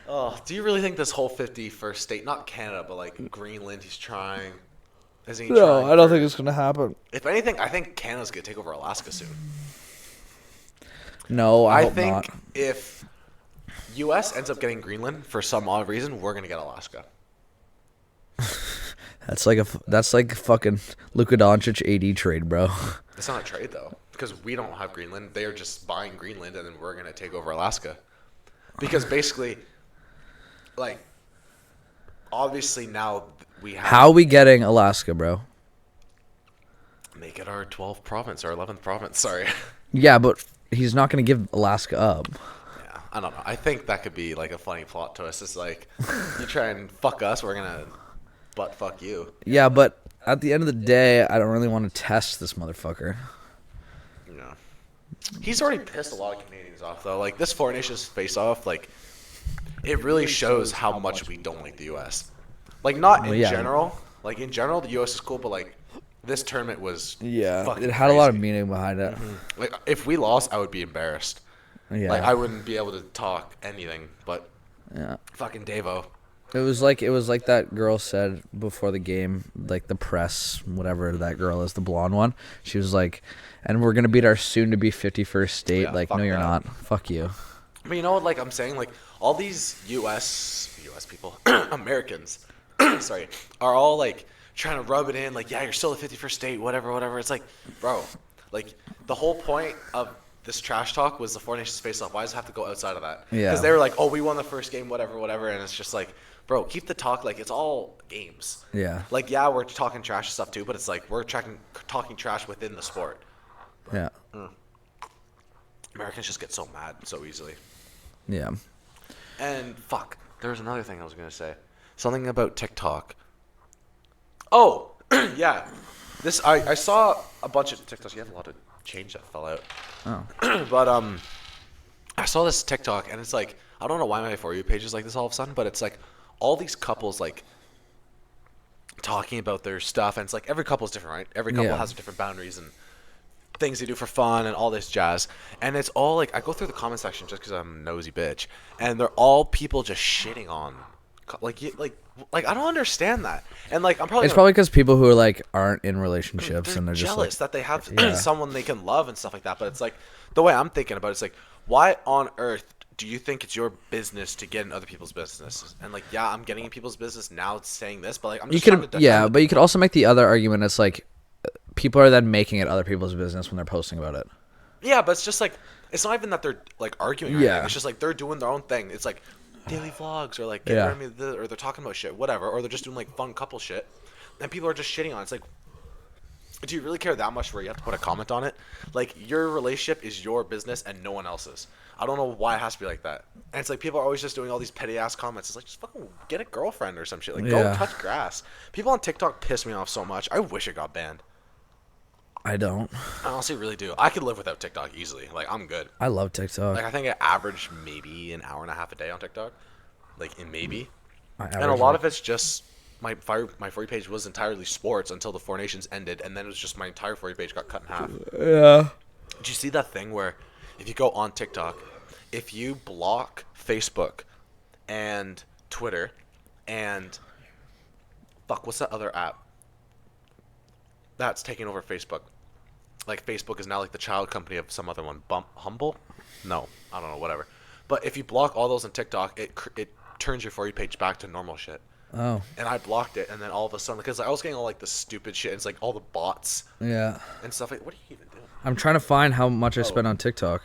A: Oh, do you really think this whole 51st state, not Canada, but like Greenland, he's trying? Isn't he trying?
B: No, I don't think it's gonna happen.
A: If anything, I think Canada's gonna take over Alaska soon.
B: No, I hope
A: think
B: not.
A: if U.S. ends up getting Greenland for some odd reason, we're gonna get Alaska.
B: That's like fucking Luka Doncic AD trade, bro.
A: It's not a trade though, because we don't have Greenland. They are just buying Greenland, and then we're gonna take over Alaska. Because basically, like, obviously now we have.
B: How are we getting Alaska, bro?
A: Make it our 12th province, our 11th province. Sorry.
B: Yeah, but he's not gonna give Alaska up.
A: Yeah, I don't know. I think that could be like a funny plot twist. It's like, you try and fuck us, we're gonna butt fuck you.
B: Yeah, but at the end of the day, I don't really want to test this motherfucker.
A: Yeah. He's already pissed a lot of Canadians off, though. Like, this Four Nations face-off, like, it really shows how much we don't like the U.S. Like, not in general. Like, in general, the U.S. is cool, but, like, this tournament was
B: it had a lot of meaning behind it.
A: Mm-hmm. Like, if we lost, I would be embarrassed.
B: Yeah.
A: Like, I wouldn't be able to talk anything, but fucking Davo.
B: It was like that girl said before the game, like the press, whatever that girl is, the blonde one. She was like, and we're gonna beat our soon-to-be 51st state.
A: Yeah,
B: like, no, you're not. Fuck you.
A: But you know what? Like I'm saying, like all these U.S. people, Americans, sorry, are all like trying to rub it in. Like, yeah, you're still the 51st state, whatever. It's like, bro, like the whole point of this trash talk was the Four Nations face-off. Why does it have to go outside of that?
B: Yeah.
A: Because they were like, oh, we won the first game, whatever, and it's just like, bro, keep the talk. Like, it's all games.
B: Yeah.
A: Like, yeah, we're talking trash and stuff too, but it's like we're talking trash within the sport.
B: Yeah.
A: Americans just get so mad so easily.
B: Yeah.
A: And fuck, there was another thing I was gonna say. Something about TikTok. Oh, yeah. This I saw a bunch of TikToks. You have a lot of change that fell out.
B: Oh.
A: But I saw this TikTok and it's like, I don't know why my For You page is like this all of a sudden, but it's like all these couples like talking about their stuff, and it's like every couple is different, right? Every couple has different boundaries and things they do for fun and all this jazz. And it's all like, I go through the comment section just because I'm a nosy bitch, and they're all people just shitting on, like I don't understand that. And like I'm probably
B: It's probably because people who are like aren't in relationships
A: they're
B: and they're
A: jealous
B: just
A: that they have
B: Yeah.
A: someone they can love and stuff like that. But it's like the way I'm thinking about it, it's like, why on earth do you think it's your business to get in other people's business? And like, yeah, I'm getting in people's business now saying this, but like I'm just trying to defend
B: but you could also make the other argument. It's like people are then making it other people's business when they're posting about it.
A: Yeah, but it's just like, it's not even that they're like arguing or
B: Yeah.
A: anything. It's just like they're doing their own thing. It's like daily vlogs or like getting rid of me, or they're talking about shit, whatever, or they're just doing like fun couple shit, and people are just shitting on it. It's like, do you really care that much where you have to put a comment on it? Like, your relationship is your business and no one else's. I don't know why it has to be like that. And it's like people are always just doing all these petty ass comments. It's like, just fucking get a girlfriend or some shit. Like, go touch grass. People on TikTok piss me off so much. I wish it got banned.
B: I don't.
A: I honestly really do. I could live without TikTok easily. Like, I'm good.
B: I love TikTok.
A: Like, I think I average maybe an hour and a half a day on TikTok. Like, in maybe.
B: I
A: And a lot of it's just my For You page was entirely sports until the Four Nations ended, and then it was just my entire For You page got cut in half.
B: Yeah.
A: Did you see that thing where if you go on TikTok, if you block Facebook and Twitter and fuck, what's that other app that's taking over Facebook? Like, Facebook is now like the child company of some other one. Humble? No, I don't know, whatever. But if you block all those on TikTok, it turns your For You page back to normal shit.
B: Oh.
A: And I blocked it, and then all of a sudden, because I was getting all like the stupid shit, it's like all the bots
B: Yeah.
A: and stuff. Like, what are you even doing?
B: I'm trying to find how much I spent on TikTok.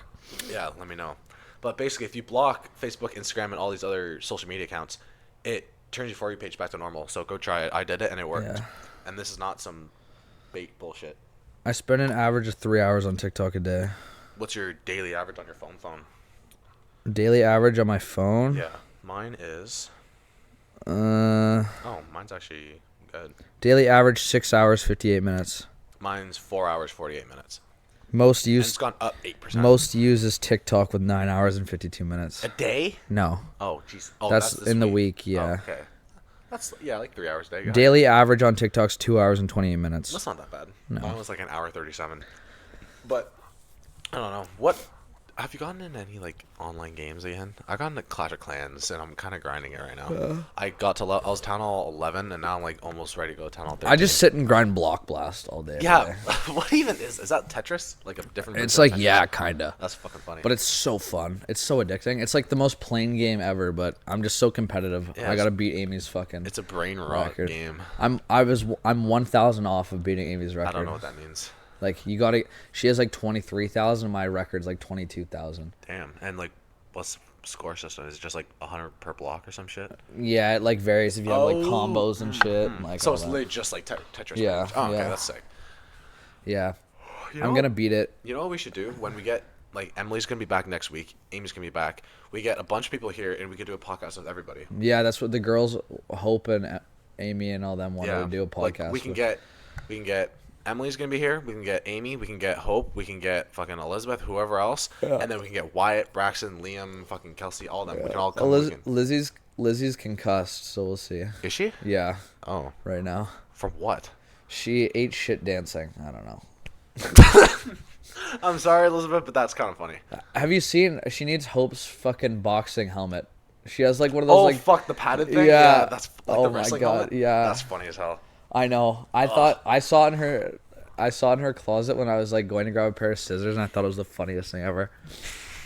A: Yeah, let me know. But basically, if you block Facebook, Instagram, and all these other social media accounts, it turns your For You page back to normal. So go try it. I did it, and it worked.
B: Yeah.
A: And this is not some bait bullshit.
B: I spend an average of 3 hours on TikTok a day.
A: What's your daily average on your phone?
B: Daily average on my phone?
A: Yeah, mine is...
B: Uh,
A: Oh, mine's actually good.
B: daily average 6 hours 58 minutes.
A: Mine's 4 hours, 48 minutes.
B: Most
A: And it's
B: used
A: gone up 8%.
B: most uses TikTok with 9 hours and 52 minutes.
A: A day?
B: No.
A: Oh, jeez. Oh,
B: That's
A: this
B: in the week, yeah.
A: Oh, okay. That's like 3 hours a day. Go ahead.
B: Daily average on TikTok's 2 hours and 28 minutes.
A: That's not that bad.
B: No.
A: Mine was like an hour 37. But I don't know. What have you gotten in any like online games again? I got into Clash of Clans and I'm kind of grinding it right now. I was Town Hall 11 and now I'm like almost ready to go to Town Hall 13.
B: I just sit and grind Block Blast all day.
A: Yeah. What even is that Tetris? Like a different version
B: It's
A: of
B: like,
A: Tetris?
B: yeah, kinda.
A: That's fucking funny.
B: But it's so fun. It's so addicting. It's like the most plain game ever, but I'm just so competitive.
A: Yeah,
B: I gotta beat Amy's fucking.
A: it's a brain rot
B: record.
A: game.
B: I'm 1,000 off of beating Amy's record.
A: I don't know what that means.
B: Like you gotta. She has like 23,000. My record's like 22,000.
A: Damn. And like, what's the score system? Is it just like 100 per block or some shit?
B: Yeah, it like varies if you have like combos and shit. And, like
A: So
B: all
A: it's
B: that.
A: literally just like Tetris.
B: Yeah,
A: Oh, okay,
B: yeah.
A: that's sick.
B: Yeah,
A: You know
B: I'm
A: what?
B: gonna beat it.
A: You know what we should do when we get like Emily's gonna be back next week. Amy's gonna be back. We get a bunch of people here and we could do a podcast with everybody.
B: Yeah, that's what the girls Hope and Amy and all them wanted to do a podcast.
A: Like we can
B: with.
A: get Emily's gonna be here. We can get Amy. We can get Hope. We can get fucking Elizabeth. Whoever else, and then we can get Wyatt, Braxton, Liam, fucking Kelsey. All of them. We can all come.
B: Lizzie's concussed, so we'll see.
A: Is she?
B: Yeah,
A: Oh,
B: right now.
A: from what?
B: She ate shit dancing. I don't know.
A: I'm sorry, Elizabeth, but that's kind of funny.
B: Have you seen? She needs Hope's fucking boxing helmet. She has like one of those
A: Oh,
B: like.
A: fuck the padded thing.
B: Yeah.
A: That's like
B: Oh
A: the
B: my
A: wrestling
B: God,
A: helmet.
B: yeah.
A: That's funny as hell.
B: I know. I thought I saw it in her. I saw it in her closet when I was like going to grab a pair of scissors, and I thought it was the funniest thing ever.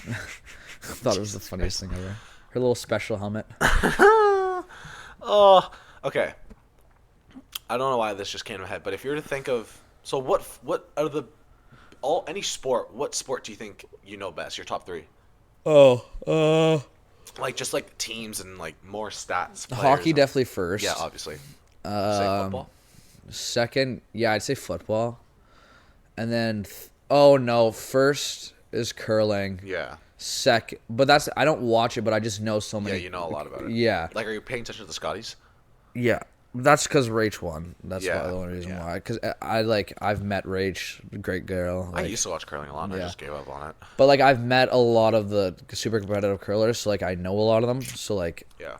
B: I thought it was the funniest thing ever. Her little special helmet.
A: Oh, okay. I don't know why this just came to my head, but if you were to think of what out of the any sport, what sport do you think you know best? Your top three, like just like teams and like more stats. players
B: Hockey
A: and-
B: definitely first.
A: Yeah, obviously. Say football.
B: Second, yeah, I'd say football, and then oh no, first is curling.
A: Yeah.
B: Second, but that's I don't watch it, but I just know so
A: Yeah,
B: many.
A: you know a lot about it.
B: Yeah,
A: Like, are you paying attention to the Scotties?
B: yeah. That's because Rach won. That's
A: Yeah,
B: why the only reason
A: yeah.
B: why. Because I've met Rach, great girl.
A: I
B: Like,
A: used to watch curling a lot, and I
B: yeah.
A: just gave up on it.
B: but like I've met a lot of the super competitive curlers, so like I know a lot of them. So like
A: Yeah.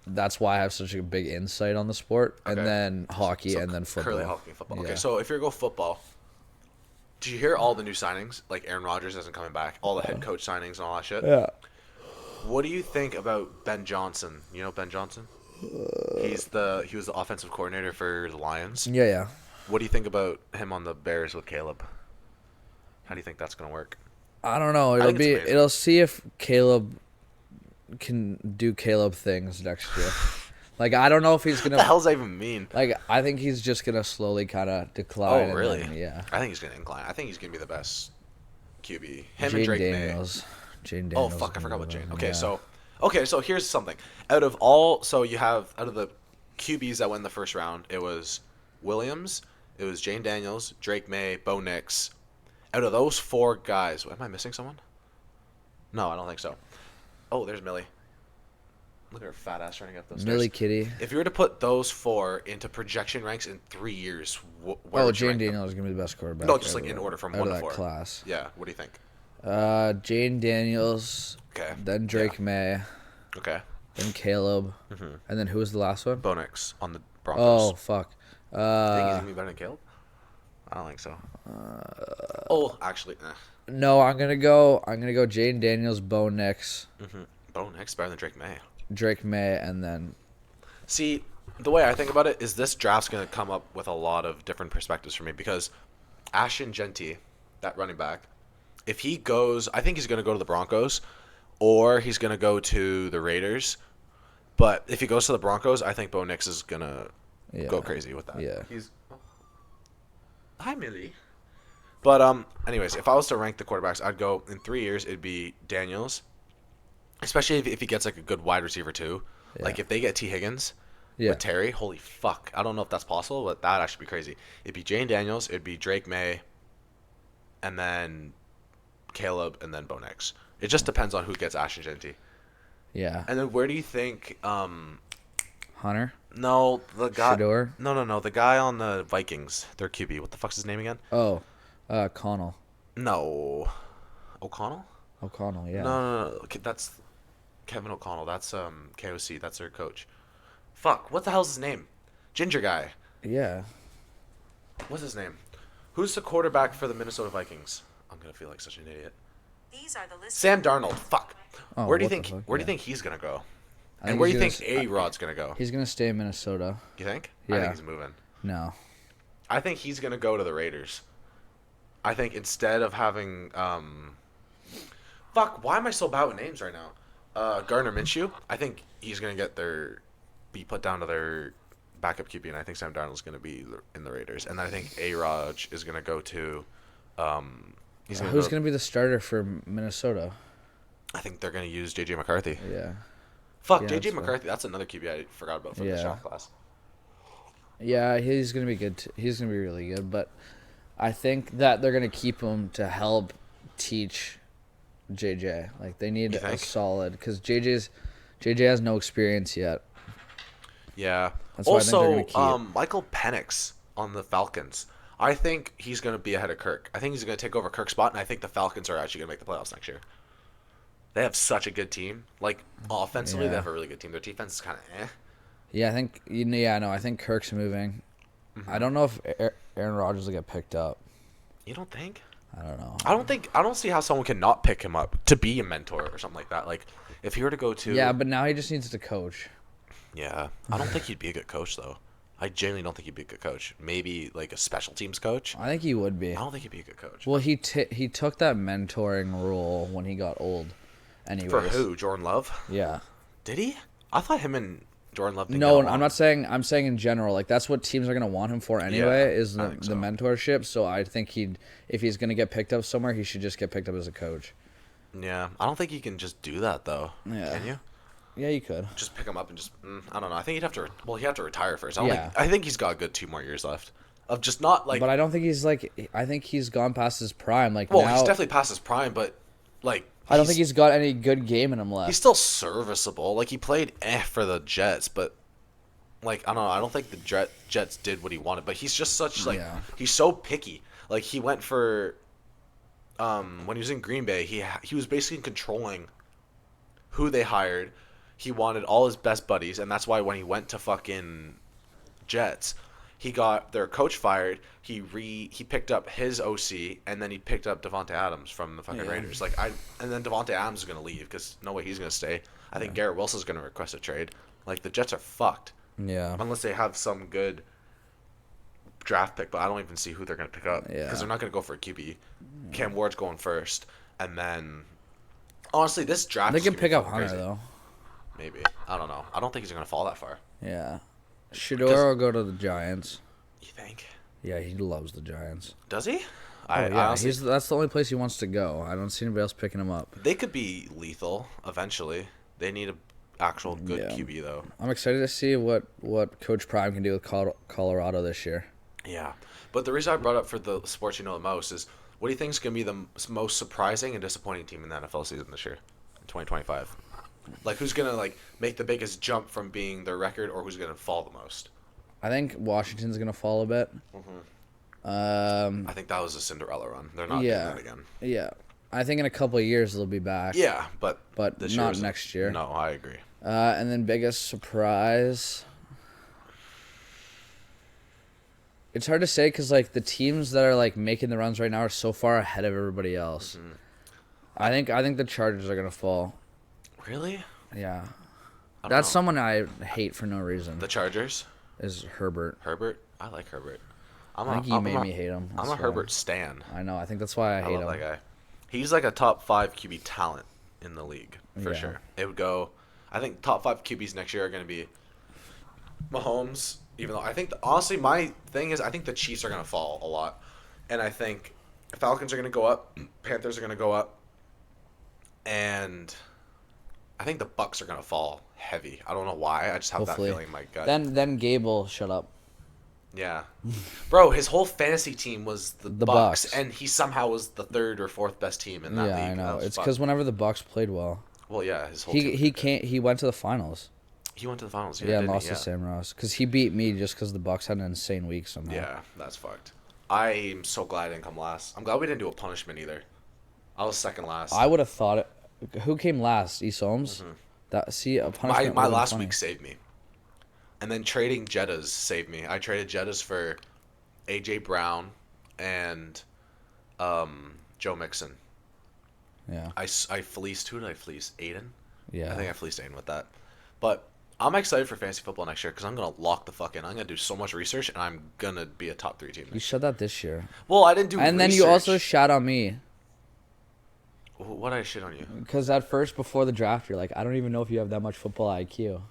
B: that's why I have such a big insight on the sport. And
A: Okay.
B: then hockey,
A: So
B: and then football.
A: Curling, hockey, football. Okay,
B: Yeah.
A: so if you're going to go football, did you hear all the new signings? Like Aaron Rodgers isn't coming back. All the head coach signings and all that shit.
B: Yeah.
A: What do you think about Ben Johnson? You know Ben Johnson? He was the offensive coordinator for the Lions.
B: Yeah, yeah.
A: What do you think about him on the Bears with Caleb? How do you think that's gonna work?
B: I don't know.
A: think it's amazing.
B: It'll see if Caleb can do Caleb things next year. Like I don't know if he's
A: What the
B: gonna.
A: hell does that even mean?
B: Like I think he's just gonna slowly kind of decline.
A: Oh,
B: and
A: really?
B: then, yeah.
A: I think he's gonna incline. I think he's gonna be the best QB. Him
B: Jane
A: and Drake May.
B: Daniels. Jane
A: Oh
B: Daniels.
A: fuck! I
B: is
A: forgot
B: gonna
A: about
B: be
A: Jane.
B: one,
A: Okay, so here's something. Out of the QBs that went in the first round, it was Williams, it was Jane Daniels, Drake May, Bo Nix. Out of those four guys, am I missing someone? No, I don't think so. Oh, there's Millie. Look at her fat ass running up those stairs.
B: Millie Kitty.
A: If you were to put those four into projection ranks in 3 years, where
B: Oh,
A: would you
B: Jane
A: rank them?
B: Daniels is gonna be the best quarterback.
A: No, just like
B: ever
A: in order from
B: out
A: 1
B: of
A: to
B: that
A: 4.
B: class.
A: Yeah, what do you think?
B: Jane Daniels.
A: Okay.
B: Then Drake May.
A: Okay.
B: Then Caleb. And then who was the last one?
A: Bo Nix on the
B: Oh
A: Broncos.
B: fuck.
A: Think he's gonna be better than Caleb? I don't think so. Actually,
B: No, I'm gonna go Jane Daniels, Bo Nix,
A: Bo Nix better than Drake May.
B: Drake May, and then
A: See, the way I think about it is this draft's gonna come up with a lot of different perspectives for me because Ashton Genty, that running back, if he goes, I think he's gonna go to the Broncos, or he's gonna go to the Raiders. But if he goes to the Broncos, I think Bo Nix is gonna go crazy with that.
B: Yeah.
A: Hi, Millie. But anyways, if I was to rank the quarterbacks, I'd go in 3 years. It'd be Daniels, especially if he gets like a good wide receiver too.
B: Yeah.
A: Like if they get T Higgins
B: yeah,
A: with Terry, holy fuck! I don't know if that's possible, but that'd actually be crazy. It'd be Jane Daniels, it'd be Drake May, and then Caleb, and then Bo Nix. It just depends on who gets Ashton Genty.
B: yeah.
A: And then where do you think?
B: Hunter,
A: No, the guy.
B: Shador.
A: No, the guy on the Vikings. Their QB. What the fuck's his name again?
B: Oh, Connell.
A: No, O'Connell.
B: O'Connell. Yeah.
A: No. That's Kevin O'Connell. That's KOC. That's their coach. Fuck, what the hell's his name? Ginger guy.
B: Yeah.
A: What's his name? Who's the quarterback for the Minnesota Vikings? I'm gonna feel like such an idiot. Sam Darnold. Fuck.
B: Oh,
A: Where do you
B: what the
A: think?
B: fuck?
A: Where do you
B: Yeah.
A: think he's gonna go?
B: I
A: And
B: think
A: where do you
B: he's
A: think
B: gonna
A: A Rod's gonna go?
B: He's gonna stay in Minnesota.
A: You think?
B: Yeah.
A: I think he's moving.
B: No.
A: I think he's gonna go to the Raiders. I think instead of having fuck, why am I so bad with names right now? Gardner Minshew. I think he's gonna be put down to their backup QB, and I think Sam Darnold's gonna be in the Raiders, and then I think A Rod is gonna go to.
B: Who's gonna be the starter for Minnesota?
A: I think they're gonna use JJ McCarthy.
B: Yeah.
A: Fuck,
B: Yeah,
A: JJ
B: that's
A: McCarthy. That's another QB I forgot about from the
B: Yeah.
A: shot class.
B: Yeah, he's gonna be good. He's gonna be really good, but I think that they're gonna keep him to help teach JJ. Like they need
A: You
B: a
A: think?
B: solid because JJ has no experience yet.
A: Yeah.
B: That's why I think
A: Also,
B: they're gonna keep.
A: Michael Penix on the Falcons. I think he's going to be ahead of Kirk. I think he's going to take over Kirk's spot, and I think the Falcons are actually going to make the playoffs next year. They have such a good team. Like, offensively, they
B: Yeah.
A: have a really good team. Their defense is kind of eh.
B: Yeah, I think. Yeah, no, I think Kirk's moving. I don't know if Aaron Rodgers will get picked up.
A: You don't think?
B: I don't know.
A: I don't see how someone can not pick him up to be a mentor or something like that. Like, if he were to go to...
B: Yeah, but now he just needs to coach.
A: Yeah. I don't think he'd be a good coach, though. I genuinely don't think he'd be a good coach. Maybe, like, a special teams coach.
B: I think he would be.
A: I don't think he'd be a good coach.
B: Well, he took that mentoring role when he got old. Anyways.
A: For who? Jordan Love?
B: Yeah.
A: Did he? I thought him and Jordan Love didn't
B: No,
A: get along.
B: I'm not saying. I'm saying in general. Like that's what teams are gonna want him for anyway. Is
A: I
B: the,
A: think
B: the
A: so.
B: mentorship. So I think if he's gonna get picked up somewhere, he should just get picked up as a coach.
A: Yeah. I don't think you can just do that, though.
B: Yeah.
A: Can you?
B: Yeah, you could.
A: Just pick him up and just... I don't know. I think he'd have to... he'd have to retire first.
B: Yeah.
A: I think he's got a good 2 more years left. Of just not, like...
B: But I don't think he's like. I think he's gone past his prime. Like
A: Well,
B: now,
A: he's definitely past his prime, but, like...
B: I don't think he's got any good game in him left.
A: He's still serviceable. Like, he played for the Jets, but... Like, I don't know. I don't think the Jets did what he wanted, but he's just such, like...
B: Yeah.
A: He's so picky. Like, he went for... when he was in Green Bay, he was basically controlling who they hired. He wanted all his best buddies, and that's why when he went to fucking Jets, he got their coach fired. He picked up his OC, and then he picked up Devontae Adams from the fucking Raiders. And then Devontae Adams is gonna leave because no way he's gonna stay. I think Garrett Wilson's gonna request a trade. Like the Jets are fucked
B: Yeah.
A: unless they have some good draft pick, but I don't even see who they're gonna pick up because
B: Yeah.
A: they're not gonna go for a QB. Cam Ward's going first, and then honestly, this draft
B: They
A: is
B: can
A: gonna be
B: pick up
A: fucking
B: Hunter
A: crazy.
B: though.
A: Maybe. I don't know. I don't think he's going to fall that far.
B: Yeah. Shador will go to the Giants.
A: You think?
B: Yeah, he loves the Giants.
A: Does he?
B: Oh, yeah,
A: honestly,
B: that's the only place he wants to go. I don't see anybody else picking him up.
A: they could be lethal eventually. They need a actual good
B: Yeah.
A: QB, though.
B: I'm excited to see what Coach Prime can do with Colorado this year.
A: Yeah. But the reason I brought up for the sports you know the most is what do you think is going to be the most surprising and disappointing team in the NFL season this year, in 2025? Like, who's going to, like, make the biggest jump from being their record, or who's going to fall the most?
B: I think Washington's gonna fall a bit.
A: I think that was a Cinderella run. They're not
B: Yeah.
A: doing that again.
B: Yeah, I think in a couple of years they'll be back.
A: Yeah, but this
B: not
A: year's-
B: next year.
A: No, I agree.
B: And then biggest surprise. It's hard to say because like the teams that are like making the runs right now are so far ahead of everybody else. I think the Chargers are gonna fall.
A: Really?
B: Yeah,
A: I don't
B: that's
A: know.
B: someone I hate for no reason.
A: The Chargers?
B: Is Herbert?
A: Herbert? I like Herbert.
B: I think you made me hate him.
A: I'm
B: That's
A: a
B: why.
A: Herbert stan.
B: I know. I think that's why I
A: I
B: hate
A: love
B: him.
A: that guy. He's like a top 5 QB talent in the league, for
B: Yeah.
A: sure. It would go... I think top 5 QBs next year are going to be Mahomes, even though I think... honestly, my thing is I think the Chiefs are going to fall a lot. And I think Falcons are going to go up. Panthers are going to go up. And I think the Bucks are going to fall heavy. I don't know why. I just have
B: Hopefully.
A: that feeling in my gut.
B: Then Gable, shut up.
A: Yeah. Bro, his whole fantasy team was the Bucks,
B: Bucks.
A: and he somehow was the 3rd or 4th best team in that league.
B: Yeah, I
A: That
B: know.
A: was
B: It's
A: fucked.
B: because whenever the Bucks played well,
A: Well, yeah, his whole team.
B: he went to the finals.
A: He went to the finals. Yeah,
B: Yeah, and
A: didn't
B: lost
A: he?
B: to Sam Ross because he beat me just because the Bucks had an insane week somehow.
A: Yeah, that's fucked. I'm so glad I didn't come last. I'm glad we didn't do a punishment either. I was second last.
B: I would have thought it. Who came last? East Holmes. That a punishment.
A: my
B: would've been
A: last
B: funny.
A: week saved me. And then trading Jettas saved me. I traded Jettas for AJ Brown and Joe Mixon.
B: Yeah.
A: I fleeced. Who did I fleece? Aiden? I
B: Yeah.
A: think I fleeced Aiden with that. But I'm excited for fantasy football next year because I'm going to lock the fuck in. I'm going to do so much research, and I'm going to be a top 3 team
B: You
A: next
B: said
A: year.
B: that this year.
A: Well, I didn't do
B: And
A: research.
B: then you also shot on me.
A: What did I shit on you?
B: Because at first, before the draft, you're like, I don't even know if you have that much football IQ.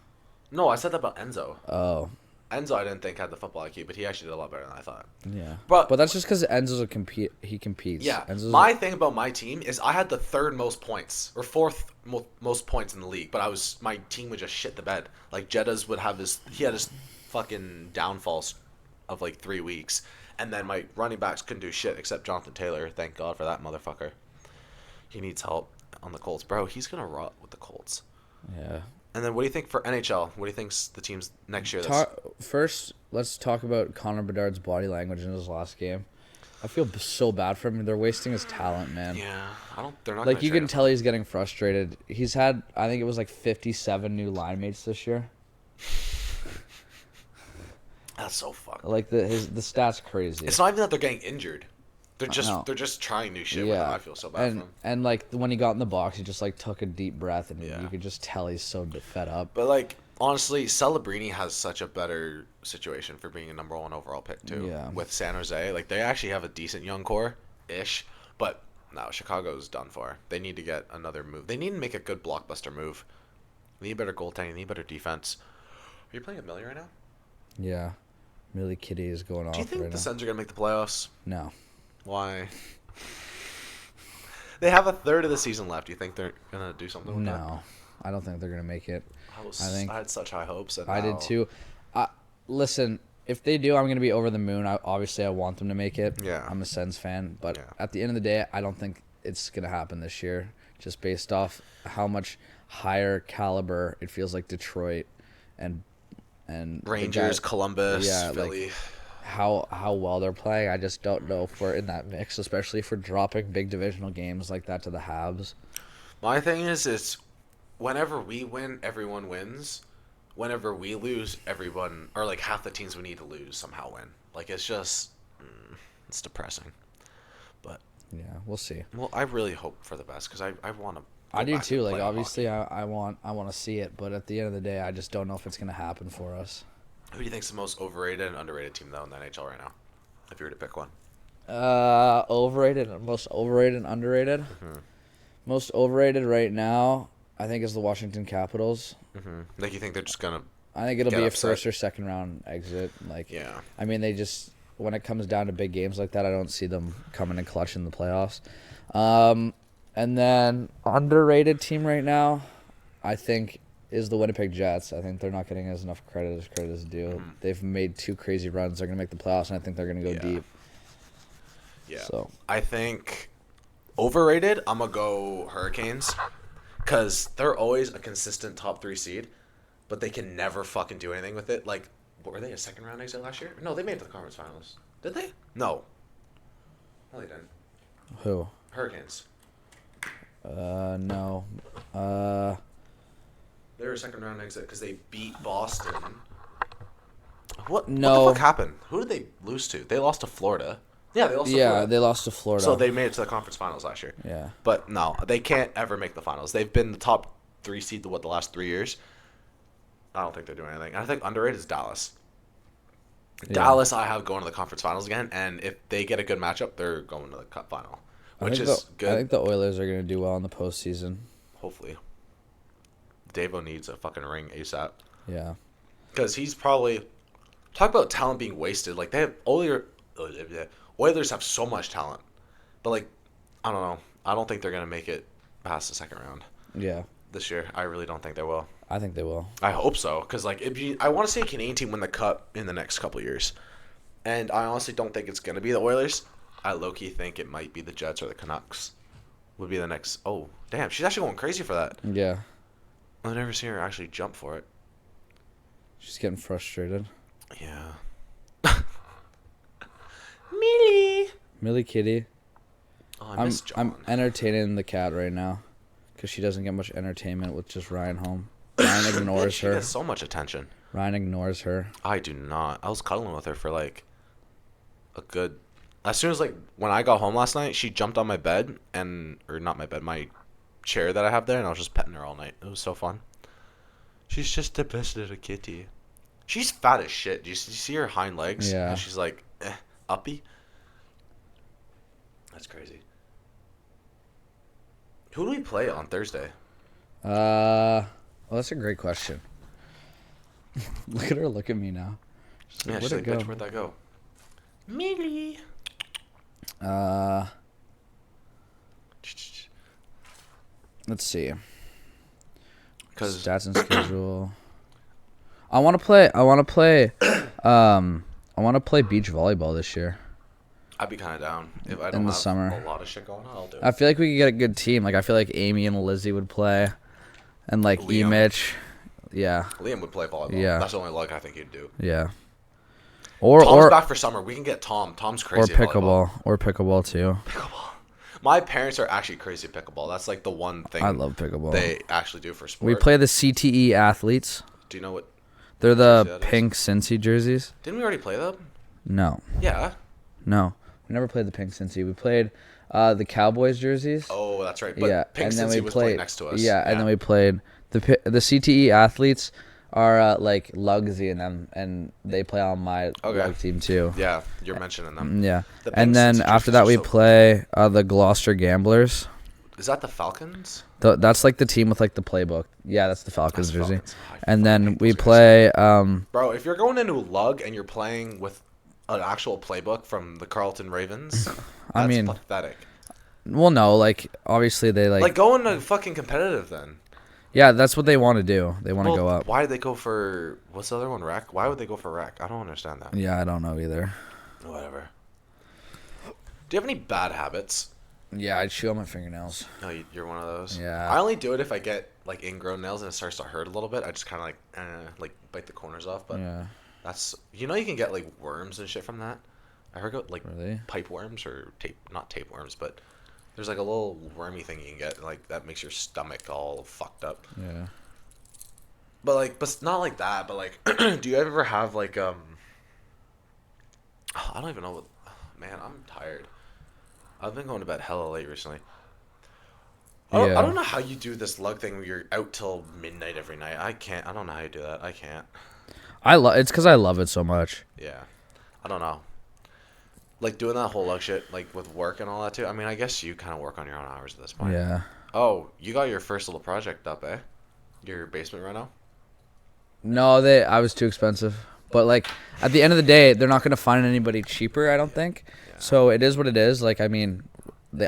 A: No, I said that about Enzo.
B: Oh.
A: Enzo, I didn't think had the football IQ, but he actually did a lot better than I thought.
B: Yeah.
A: But
B: that's just because Enzo's he competes.
A: yeah,
B: Enzo's
A: my thing about my team is I had the 3rd most points or 4th most points in the league, but my team would just shit the bed. Like Jettas would have he had his fucking downfalls of like 3 weeks, and then my running backs couldn't do shit except Jonathan Taylor. Thank God for that motherfucker. He needs help on the Colts, bro. He's gonna rot with the Colts.
B: Yeah. And
A: then what do you think for NHL? What do you think's the teams next year?
B: First, let's talk about Connor Bedard's body language in his last game. I feel so bad for him. They're wasting his talent, man.
A: Yeah, they're not
B: like you can tell he's getting frustrated. He's had, I think it was like 57 new line mates this year.
A: That's so fucked.
B: Like the stats crazy.
A: It's not even that they're getting injured. They're just trying new shit. Yeah, I feel so bad for him.
B: And like when he got in the box, he just like took a deep breath, and you could just tell he's so fed up.
A: But like honestly, Celebrini has such a better situation for being a number 1 overall pick too.
B: Yeah. With
A: San Jose, like they actually have a decent young core ish, but no, Chicago's done for. They need to get another move. They need to make a good blockbuster move. They need better goaltending. They need better defense. Are you playing a Millie right now?
B: Yeah, Millie Kitty is going off.
A: Do you think the Sens are gonna make the playoffs?
B: No.
A: Why? They have a third of the season left. Do you think they're gonna do something with that?
B: No, I don't think they're gonna make it.
A: I had such high hopes. And
B: I did too. Listen, if they do, I'm gonna be over the moon. Obviously, I want them to make it.
A: Yeah.
B: I'm a Sens fan, but at the end of the day, I don't think it's gonna happen this year. Just based off how much higher caliber it feels like Detroit and
A: Rangers, Columbus, Philly.
B: Like, how well they're playing. I just don't know if we're in that mix, especially for dropping big divisional games like that to the Habs.
A: My thing is whenever we win, everyone wins. Whenever we lose, everyone, or like half the teams we need to lose somehow win. Like it's just, it's depressing. But
B: yeah, we'll see.
A: Well, I really hope for the best because I want to.
B: I do too. Like obviously, I want to see it, but at the end of the day, I just don't know if it's gonna happen for us.
A: Who do you think's the most overrated and underrated team though in the NHL right now? If you were to pick one.
B: Most overrated and underrated.
A: Mm-hmm.
B: Most overrated right now, I think, is the Washington Capitals.
A: Mm-hmm. Like you think they're just gonna?
B: I think it'll be a first or second round exit. Like
A: yeah.
B: I mean, they just when it comes down to big games like that, I don't see them coming in clutch in the playoffs. And then underrated team right now, I think, is the Winnipeg Jets. I think they're not getting as enough credit is due. Mm-hmm. They've made 2 crazy runs. They're going to make the playoffs, and I think they're going to go deep.
A: Yeah.
B: So
A: I think overrated, I'm going to go Hurricanes because they're always a consistent top 3 seed, but they can never fucking do anything with it. Like, were they a second round exit last year? No, they made it to the conference finals. Did they? No. No, they didn't.
B: Who?
A: Hurricanes.
B: No.
A: They were a second round exit because they beat Boston. What the fuck happened? Who did they lose to? They lost to Florida. Yeah, they lost to Florida.
B: Yeah, they lost to Florida.
A: So they made it to the conference finals last year.
B: Yeah.
A: But no, they can't ever make the finals. They've been the top 3 seed the last 3 years. I don't think they're doing anything. I think underrated is Dallas. Yeah. Dallas, I have going to the conference finals again, and if they get a good matchup, they're going to the cup final, which is good.
B: I think the Oilers are going to do well in the postseason.
A: Hopefully. Davo needs a fucking ring ASAP.
B: Yeah.
A: Because he's probably... Talk about talent being wasted. Like, they have... Oilers have so much talent. But, like, I don't know. I don't think they're going to make it past the second round.
B: Yeah.
A: This year. I really don't think they will.
B: I think they will.
A: I hope so. Because, like, I want to see a Canadian team win the Cup in the next couple of years. And I honestly don't think it's going to be the Oilers. I low-key think it might be the Jets or the Canucks. Would be the next... Oh, damn. She's actually going crazy for that.
B: Yeah.
A: I've never seen her actually jump for it.
B: She's getting frustrated.
A: Yeah.
B: Millie Kitty.
A: Oh, I miss John.
B: I'm entertaining the cat right now because she doesn't get much entertainment with just Ryan home. Ryan ignores
A: she
B: her.
A: gets so much attention.
B: Ryan ignores her.
A: I do not. I was cuddling with her for like a good. As soon as like when I got home last night, she jumped on my bed or not my bed, my chair that I have there, and I was just petting her all night. It was so fun. She's just the best little kitty. She's fat as shit. Do you see her hind legs?
B: Yeah.
A: And she's like, uppy. That's crazy. Who do we play on Thursday?
B: Well, that's a great question. Look at her. Look at me now.
A: Yeah, she's like, bitch, where'd that go? Millie.
B: Let's see.
A: Because
B: Stats and schedule. I want to play. I want to play beach volleyball this year.
A: I'd be kind of down if I
B: In
A: don't
B: the
A: have
B: summer.
A: a lot of shit going on. I'll do it.
B: I feel like we could get a good team. Like I feel like Amy and Lizzie would play, and like
A: Liam.
B: Mitch. Yeah.
A: Liam would play volleyball.
B: Yeah.
A: That's the only luck I think he'd do.
B: Yeah.
A: Tom's back for summer. We can get Tom. Tom's crazy.
B: Or pickleball. Or pickleball too.
A: Pickleball. My parents are actually crazy at pickleball. That's like the one thing
B: I love pickleball.
A: they actually do for sport.
B: We play the CTE athletes.
A: Do you know what?
B: They're the
A: jersey that is?
B: pink Cincy jerseys.
A: Didn't we already play them?
B: No.
A: Yeah.
B: No. We never played the pink Cincy. We played the Cowboys jerseys.
A: Oh, that's right. But
B: Yeah,
A: Pink
B: and then
A: Cincy
B: we
A: was
B: played
A: playing next to us.
B: Yeah, and then we played the CTE athletes are like Lugsy and them, and they play on my Lug team too.
A: Yeah, you're mentioning them.
B: Yeah,
A: The
B: and
A: Pink
B: then
A: Cincy
B: after
A: jerseys
B: that
A: are
B: we
A: so
B: play the Gloucester Gamblers.
A: Is that the Falcons?
B: That's like the team with like the playbook. Yeah, that's the Falcons
A: That's
B: jersey.
A: Falcons.
B: And then
A: hate
B: we
A: those guys.
B: play.
A: Bro, if you're going into Lug and you're playing with an actual playbook from the Carleton Ravens, that's
B: I mean,
A: pathetic.
B: Well, no, like obviously they
A: Like go into fucking competitive then.
B: Yeah, that's what they want to do. They want to go up.
A: Why did they go for what's the other one? Rec? Why would they go for rec? I don't understand that.
B: Yeah, I don't know either.
A: Whatever. Do you have any bad habits?
B: Yeah, I'd chew on my fingernails.
A: No, you're one of those.
B: Yeah.
A: I only do it if I get like ingrown nails and it starts to hurt a little bit. I just kind of like bite the corners off. But
B: Yeah.
A: that's you can get like worms and shit from that. I heard like
B: Really?
A: pipe worms or not tapeworms, but there's like a little wormy thing you can get like that makes your stomach all fucked up.
B: Yeah.
A: But not like that. But like, do you ever have like I don't even know what. Man, I'm tired. I've been going to bed hella late recently. I don't know how you do this lug thing where you're out till midnight every night. I can't. I don't know how you do that. I can't.
B: It's because I love it so much.
A: Yeah. I don't know. Like doing that whole lug shit, like with work and all that too. I mean, I guess you kind of work on your own hours at this point.
B: Yeah.
A: Oh, you got your first little project up, eh? Your basement reno?
B: No, I was too expensive. But like at the end of the day, they're not gonna find anybody cheaper. I don't think.
A: Yeah.
B: So it is what it is. Like I mean,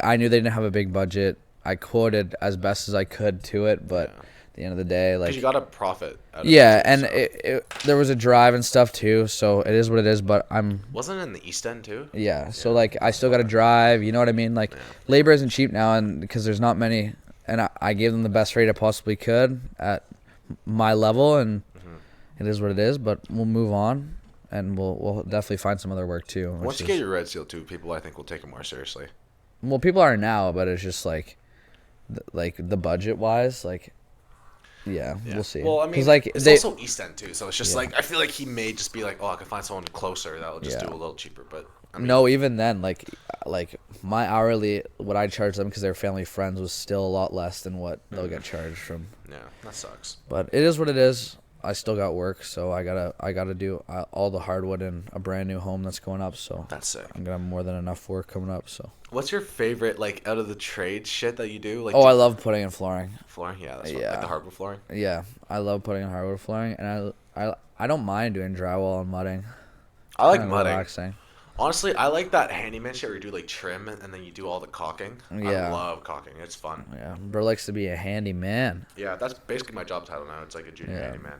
B: I knew they didn't have a big budget. I quoted as best as I could to it, but at the end of the day, like
A: because you got to profit. Out of
B: yeah,
A: it too,
B: and
A: so.
B: there was a drive and stuff too. So it is what it is. But
A: Wasn't it in the East End too?
B: yeah. So like I still got to drive. You know what I mean? Like labor isn't cheap now, and because there's not many, and I gave them the best rate I possibly could at my level, and it is what it is. But we'll move on. And we'll definitely find some other work too.
A: Once you get your red seal too, people I think will take it more seriously.
B: Well, people are now, but it's just like the budget wise, like yeah, we'll see.
A: Well, I mean,
B: like
A: it's also East End too, so it's just
B: Yeah.
A: like I feel like he may just be like, oh, I can find someone closer that will just
B: Yeah.
A: do a little cheaper. But I mean,
B: no, even then, like my hourly, what I charge them because they're family friends was still a lot less than what they'll get charged from.
A: yeah, that sucks.
B: But it is what it is. I still got work, so I gotta do all the hardwood in a brand new home that's going up. So
A: That's sick.
B: I'm gonna have more than enough work coming up. So
A: What's your favorite like out of the trade shit that you do? Like
B: I love putting in flooring.
A: flooring. Yeah, that's what,
B: Yeah.
A: like the hardwood flooring.
B: Yeah, I love putting in hardwood flooring, and I don't mind doing drywall and mudding.
A: I like
B: Kinda
A: mudding.
B: relaxing.
A: Honestly, I like that handyman shit where you do like trim and then you do all the caulking.
B: Yeah.
A: I love caulking. It's fun.
B: Yeah, bro likes to be a handy man.
A: Yeah, that's basically my job title now. It's like a junior
B: Yeah.
A: handyman.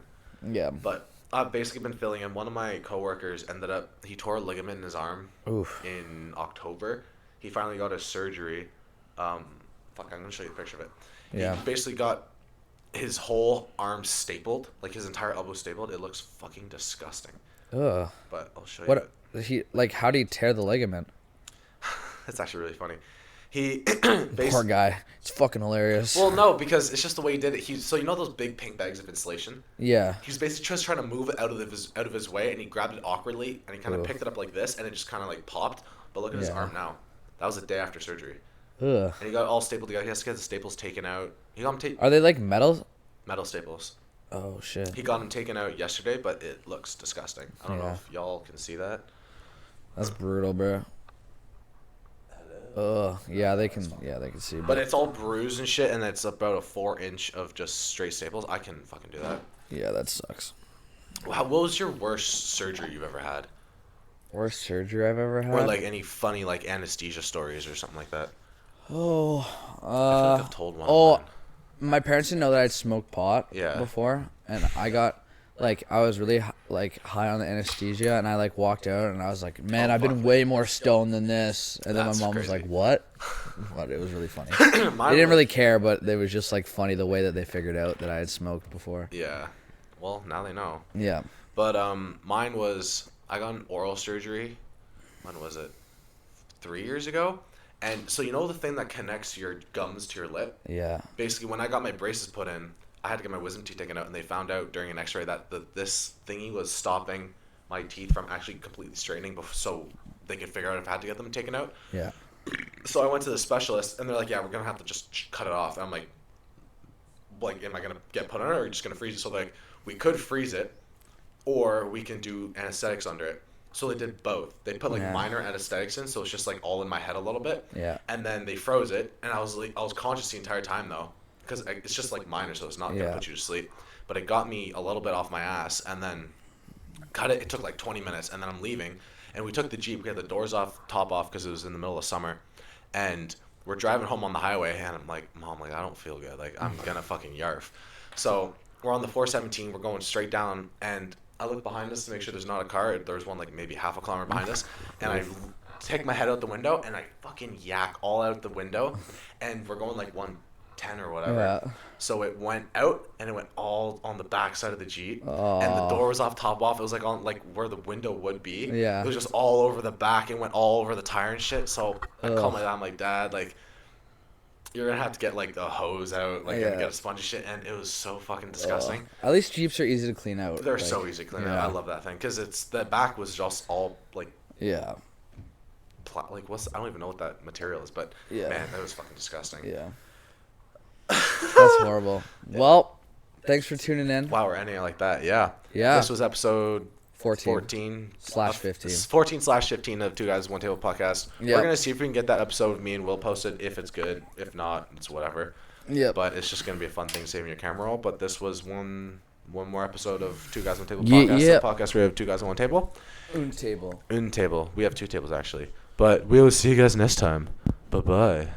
B: Yeah.
A: But I've basically been filling in. One of my coworkers he tore a ligament in his arm
B: Oof.
A: in October. He finally got his surgery. I'm gonna show you a picture of it.
B: Yeah.
A: He basically got his whole arm stapled, like his entire elbow stapled. It looks fucking disgusting.
B: Ugh.
A: But I'll show you.
B: What how do you tear the ligament?
A: It's actually really funny. He
B: Poor guy. It's fucking hilarious.
A: Well, no, because it's just the way he did it. So you know those big pink bags of insulation?
B: Yeah.
A: He's basically just trying to move it out of his way, and he grabbed it awkwardly, and he kind of
B: Ugh.
A: picked it up like this, and it just kind of like popped. But look at his
B: Yeah.
A: arm now. That was a day after surgery,
B: Ugh.
A: and he got all stapled together. He has to get the staples taken out. He got them
B: Are they like metal?
A: metal staples.
B: Oh shit.
A: He got them taken out yesterday, but it looks disgusting. I don't know
B: Yeah.
A: if y'all can see that.
B: That's brutal, bro. Yeah, they can. Yeah, they can see.
A: But it's all bruised and shit, and it's about a 4-inch of just straight staples. I can fucking do that.
B: Yeah, that sucks.
A: What was your worst surgery you've ever had?
B: Worst surgery I've ever had.
A: Or like any funny like anesthesia stories or something like that?
B: Oh.
A: I feel like I've told one.
B: Oh,
A: Of mine.
B: my parents didn't know that I'd smoked pot.
A: Yeah.
B: Before, and I got. Like, I was really, like, high on the anesthesia, and I, like, walked out, and I was like, man, I've been way more stoned than this. And then
A: That's
B: my mom was
A: crazy.
B: like, what? What? It was really funny. They didn't really care, but it was just, like, funny the way that they figured out that I had smoked before.
A: Yeah. Well, now they know.
B: Yeah.
A: But mine was I got an oral surgery. When was it? 3 years ago. And so you know the thing that connects your gums to your lip?
B: Yeah.
A: Basically, when I got my braces put in, I had to get my wisdom teeth taken out, and they found out during an X-ray that this thingy was stopping my teeth from actually completely straightening, so they could figure out if I had to get them taken out.
B: Yeah.
A: So I went to the specialist, and they're like, "Yeah, we're gonna have to just cut it off." And I'm like, am I gonna get put on it, or are you just gonna freeze it? So like, we could freeze it, or we can do anesthetics under it. So they did both. They put like
B: Yeah.
A: minor anesthetics in, so it's just like all in my head a little bit.
B: Yeah.
A: And then they froze it, and I was conscious the entire time though, because it's just like minor, so it's not gonna
B: Yeah.
A: put you to sleep. But it got me a little bit off my ass, and then cut it. It took like 20 minutes, and then I'm leaving, and we took the Jeep. We had the doors top off because it was in the middle of summer, and we're driving home on the highway, and I'm like, Mom, like I don't feel good, like I'm gonna fucking yarf. So we're on the 417, we're going straight down, and I look behind us to make sure there's not a car. There's one like maybe half a kilometer behind us, and I take my head out the window, and I fucking yak all out the window, and we're going like 110 or whatever.
B: Yeah.
A: So it went out, and it went all on the back side of the Jeep, and the
B: Oh.
A: door was top off. It was like on like where the window would be.
B: Yeah.
A: It was just all over the back and went all over the tire and shit. So I called my dad. I'm like, Dad, like you're gonna have to get like the hose out, like and
B: Yeah.
A: get a sponge and shit. And it was so fucking disgusting.
B: At least Jeeps are easy to clean out.
A: They're
B: like,
A: so easy to clean
B: yeah.
A: out. I love that thing because it's the back was just all like
B: Yeah.
A: like I don't even know what that material is, but
B: Yeah.
A: man, that was fucking disgusting.
B: Yeah. That's horrible. Well, thanks for tuning in.
A: Wow, we're ending it like that. Yeah.
B: Yeah.
A: This was episode
B: 14 slash 15.
A: 14/15 of Two Guys One Table podcast.
B: Yep.
A: We're gonna see if we can get that episode of me and Will posted. If it's good, if not, it's whatever.
B: Yep.
A: But it's just gonna be a fun thing saving your camera roll. But this was one more episode of Two Guys One Table podcast.
B: Yep.
A: The podcast where we have two guys on one table.
B: Un table.
A: Un table. We have two tables actually. But we will see you guys next time. Bye bye.